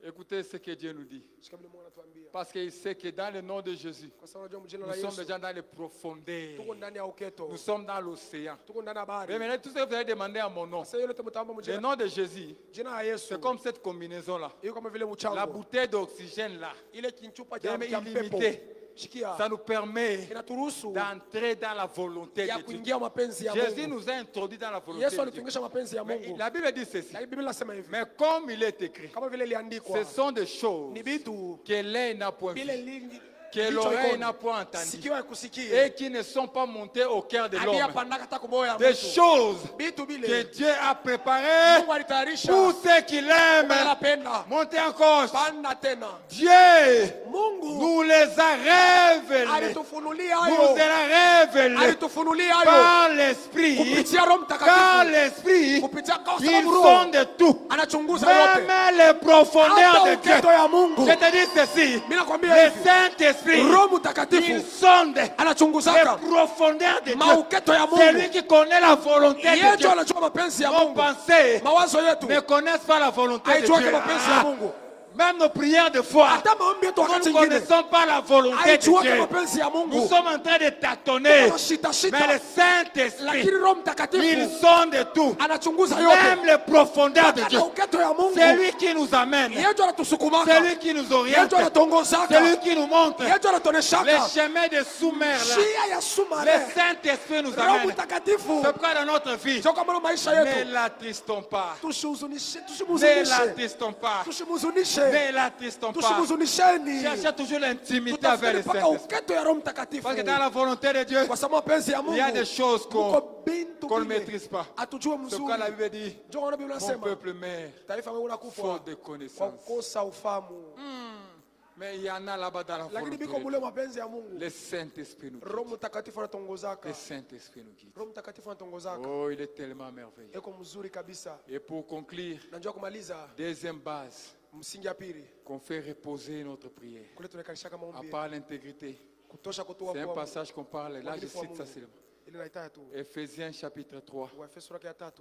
Écoutez ce que Dieu nous dit. Shika vile Mungu anatuambia. Parce qu'il sait que dans le nom de Jésus, Kwa sababu unajua mjina nous la sommes Yesu. déjà dans les profondeurs. Tuko ndani ya uketo. Nous sommes dans l'océan. Tuko ndani ya bahari. Mais maintenant, tout ce que vous allez demander à mon nom, Sasa yule tumtaomba le mjina. nom de Jésus, Jina la Yesu. c'est comme cette combinaison-là. Hiyo kama vile La mchango. bouteille d'oxygène là, Ile kinchupa Deme cha mpepo. illimité. Shikia. ça nous permet Inaturuhusu d'entrer dans la volonté ya de Dieu. kuingia mapenzi ya Jésus Mungu. nous a introduits dans la volonté Yesu de Dieu. alituingisha mapenzi ya Mais Mungu. la Bible dit ceci. Na Biblia inasema hivi. Mais comme il est écrit, Kama vile iliandikwa. ce sont des choses Ni vitu que l'œil n'a point vile vues, que l'oreille n'a point entendu sikio ya kusikia. et qui ne sont pas montées au cœur de Hadi l'homme. hapa ndaka takuboya Des mtu. choses Vitu que vile Dieu a préparées Mungu alitayarisha. pour ceux qui l'aiment. Anapenda. Montez encore. Panda tena. Dieu Mungu nous les a révélés. alitufunulia Nous hayo. les a révélés Alitufunulia hayo. par l'Esprit. Kupitia Roho Car Mtakatifu. l'Esprit, Kupitia kwa ils sababu sont Roho de tout. anachunguza yote. Même les profondeurs Hata de Dieu. uketo ya Mungu. Je te dis ceci. Mimi nakwambia Le hivi. Saint-Esprit, Roho il Mtakatifu sonde anachunguzaka les profondeurs de Dieu. mauketo ya C'est lui Mungu. qui connaît la volonté de Yeye Dieu. anajua mapenzi ya Nos Mungu. pensées Mawazo yetu ne connaissent pas la volonté de haijua Dieu. mapenzi ya Mungu. Même nos prières de foi, Hata maombi yetu nous wakati ne mwingine connaissons pas la volonté de haijua Dieu. mapenzi ya Nous Mungu. sommes en train de tâtonner. Tunashita Mais shita. le Saint-Esprit, Lakini Roho il Mtakatifu sonde tout. anachunguza yote. Même les profondeurs de Dieu. Hata uketo ya Mungu. C'est lui qui nous amène. Yeye ndio anatusukumaka. C'est lui qui nous Yeye oriente. ndio anatongozaka. C'est lui qui nous montre Yeye ndio les anatoneshaka. chemins des sous-mers là. Shia ya Le sumare. Saint-Esprit nous Roho amène. Mtakatifu. C'est pourquoi dans notre vie, Sio kama maisha ne yetu. l'attristons pas. Tusihuzunishe, Ne tusimuzunishe. l'attristons pas. Tusimuzunishe. Ne l'attristons pas. Tusimuzunisheni. Cherchez toujours l'intimité avec Tutafute le mpaka Saint-Esprit. uketo ya Roho Mtakatifu. Parce que dans la volonté de Dieu, Kwa sababu mapenzi ya Mungu. il y a des choses Muko bintu qu'on ne vile. maîtrise pas. Hatujue C'est mzuri. pourquoi la Bible dit, Ndio maana Biblia mon inasema peuple meurt taifa wewe unakufa faute de kwa connaissance. kukosa ufahamu. Mais il y en a là-bas dans la Lakini volonté biko de mule mapenzi ya Mungu. Dieu. Le Saint-Esprit nous Roho guide. Mtakatifu anatongozaka. Le Saint-Esprit nous guide. Roho Mtakatifu anatongozaka. Oh, il est tellement merveilleux. Eko mzuri kabisa. Et pour conclure, Najua kumaliza deuxième base msingi ya pili. qu'on fait reposer notre prière, Kule tunakarishaka à maombi. part l'intégrité. Kutosha kutoa C'est un kwa passage qu'on parle, là je cite ça seulement. ile naitaya tu. Ephésiens chapitre 3, Waefeso sura ya 3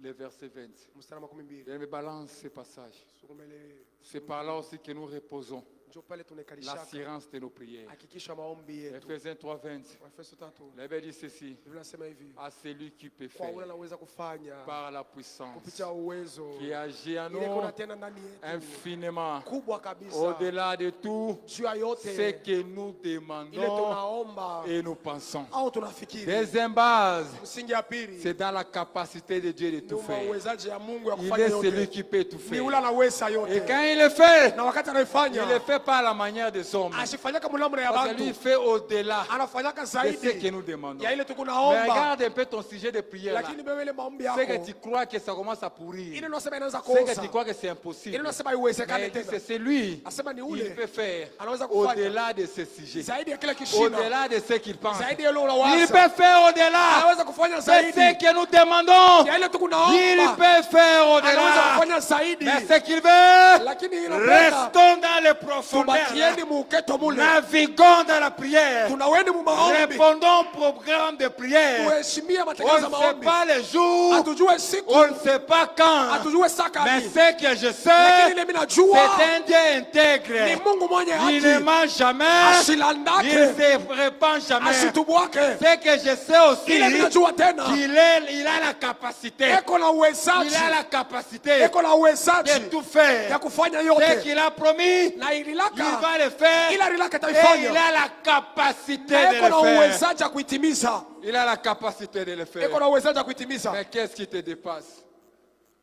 le verset 20. mstari wa 12. Je me balance ce passage. Sukumele C'est par là aussi que nous reposons Njoo pale tunakarishaka. l'assurance de nos prières. Hakikisha maombi yetu. Ephésiens 3:20. Waefeso 3. La Bible dit ceci. Biblia inasema hivi. À celui qui peut Kwa faire ule anaweza kufanya par la puissance kupitia uwezo qui agit en ile nous kuna tena ndani yetu infiniment kubwa kabisa au-delà de tout juu ya yote ce que nous ile demandons tunaomba et nous pensons. au tunafikiri. Deuxième base, Msingi ya pili c'est dans la capacité de Dieu de tout ni faire. uwezaji ya Mungu ya Il kufanya est celui yote. qui peut tout Ni ule faire. anaweza Et yote. quand il le fait, Na wakati il anaifanya ne le fait pas à la manière des hommes. asifanyaka mlambo ya Parce que lui, il bantu. fait au-delà Anafanyaka de ce que zaidi nous demandons. ya ile Mais tukunaomba. regarde un peu ton sujet de prière là. Lakini wewe ile maombi C'est que yako tu crois que ça commence à pourrir. ile unasema inaanza C'est que kosa. tu crois que c'est Ile impossible. unasema Mais haiwezekani il dit, tena. c'est celui Asema ni qui ule peut faire anaweza kufanya au-delà de ce sujet. zaidi ya kile kishina. Au-delà de ce qu'il pense. Zaidi ya ile Il unawaza. peut faire au-delà Anaweza kufanya de zaidi ce que nous demandons. ya ile Il tukunaomba. peut faire Anaweza au-delà. kufanya zaidi. Mais ce qu'il veut, Lakini inapenda restons dans les profondeurs. tubakieni muuketo mule. Naviguons dans la prière. Tunaweni mu maombi. Répondons au programme de prière. Tuheshimie On matangazo ne ya sait maombi. pas les jours, Hatujue siku, on ne sait pas quand. hatujue saa Mais gani. ce que je Lakini sais, ile mimi najua c'est un Dieu ni intègre. Mungu mwenye Il ne haki. ment jamais. Il Asilandake, ne se répand jamais. asitubwake. Ce que je sais aussi, Ile mimi najua tena il a la capacité. eko na Il uwezaji, a la capacité eko na uwezaji de tout faire. ya kufanya Ce yote. qu'il a promis, Na il ililaka va le faire. ila ililaka Et il taifanya. a la capacité Na de eko na le faire. uwezaji ya kuitimiza. Il a la capacité de le faire. Eko na uwezaji ya kuitimiza. Mais qu'est-ce qui te dépasse?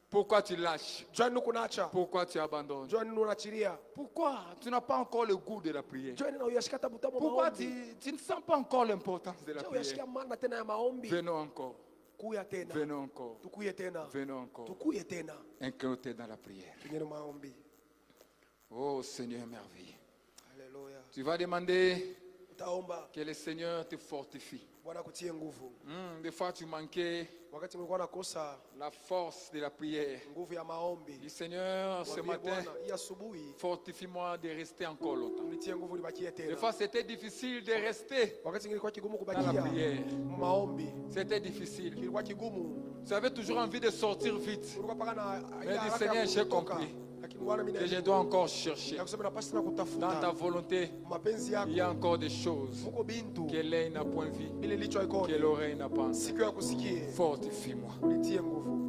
Pourquoi tu lâches? Jua nini kunaacha? Pourquoi tu abandonnes? Jua nini unaachilia? Pourquoi tu n'as pas encore le goût de la prière? Jua nini uyashika tabu tabu Pourquoi maombi? tu ne sens pas encore l'importance de la Jua prière? uyashikia maana tena ya maombi. Venons encore. Kuya tena. Venons encore. Tukuye tena. Venons encore. Tukuye tena. Incliné dans la prière. Tunyeni maombi. Oh Seigneur merveilleux. Haleluya. Tu vas demander Utaomba que le Seigneur te fortifie. Bwana kutie nguvu. Des fois tu manquais Wakati nilikuwa nakosa la force de la prière. nguvu ya maombi. Dis Seigneur, ce Mwambie matin, Bwana, hii asubuhi fortifie-moi de rester encore longtemps. unitie nguvu nibakie Des tena. fois c'était difficile de rester Wakati nilikuwa kigumu dans la kubakia prière. mu maombi. C'était difficile. Kilikuwa kigumu. Tu avais toujours envie de sortir vite. Ulikuwa paka na Mais ile dis, haraka Seigneur, ya j'ai kutoka. compris Lakini Bwana mimi Que je najua dois encore chercher. ya kusema napasi na Dans ta kutafuta volonté, mapenzi il y a yako. encore des choses Muko bintu que l'œil n'a point vues, ile licho que iko l'oreille n'a pas entendues. siku ya kusikie. Fortifie-moi. Unitie nguvu.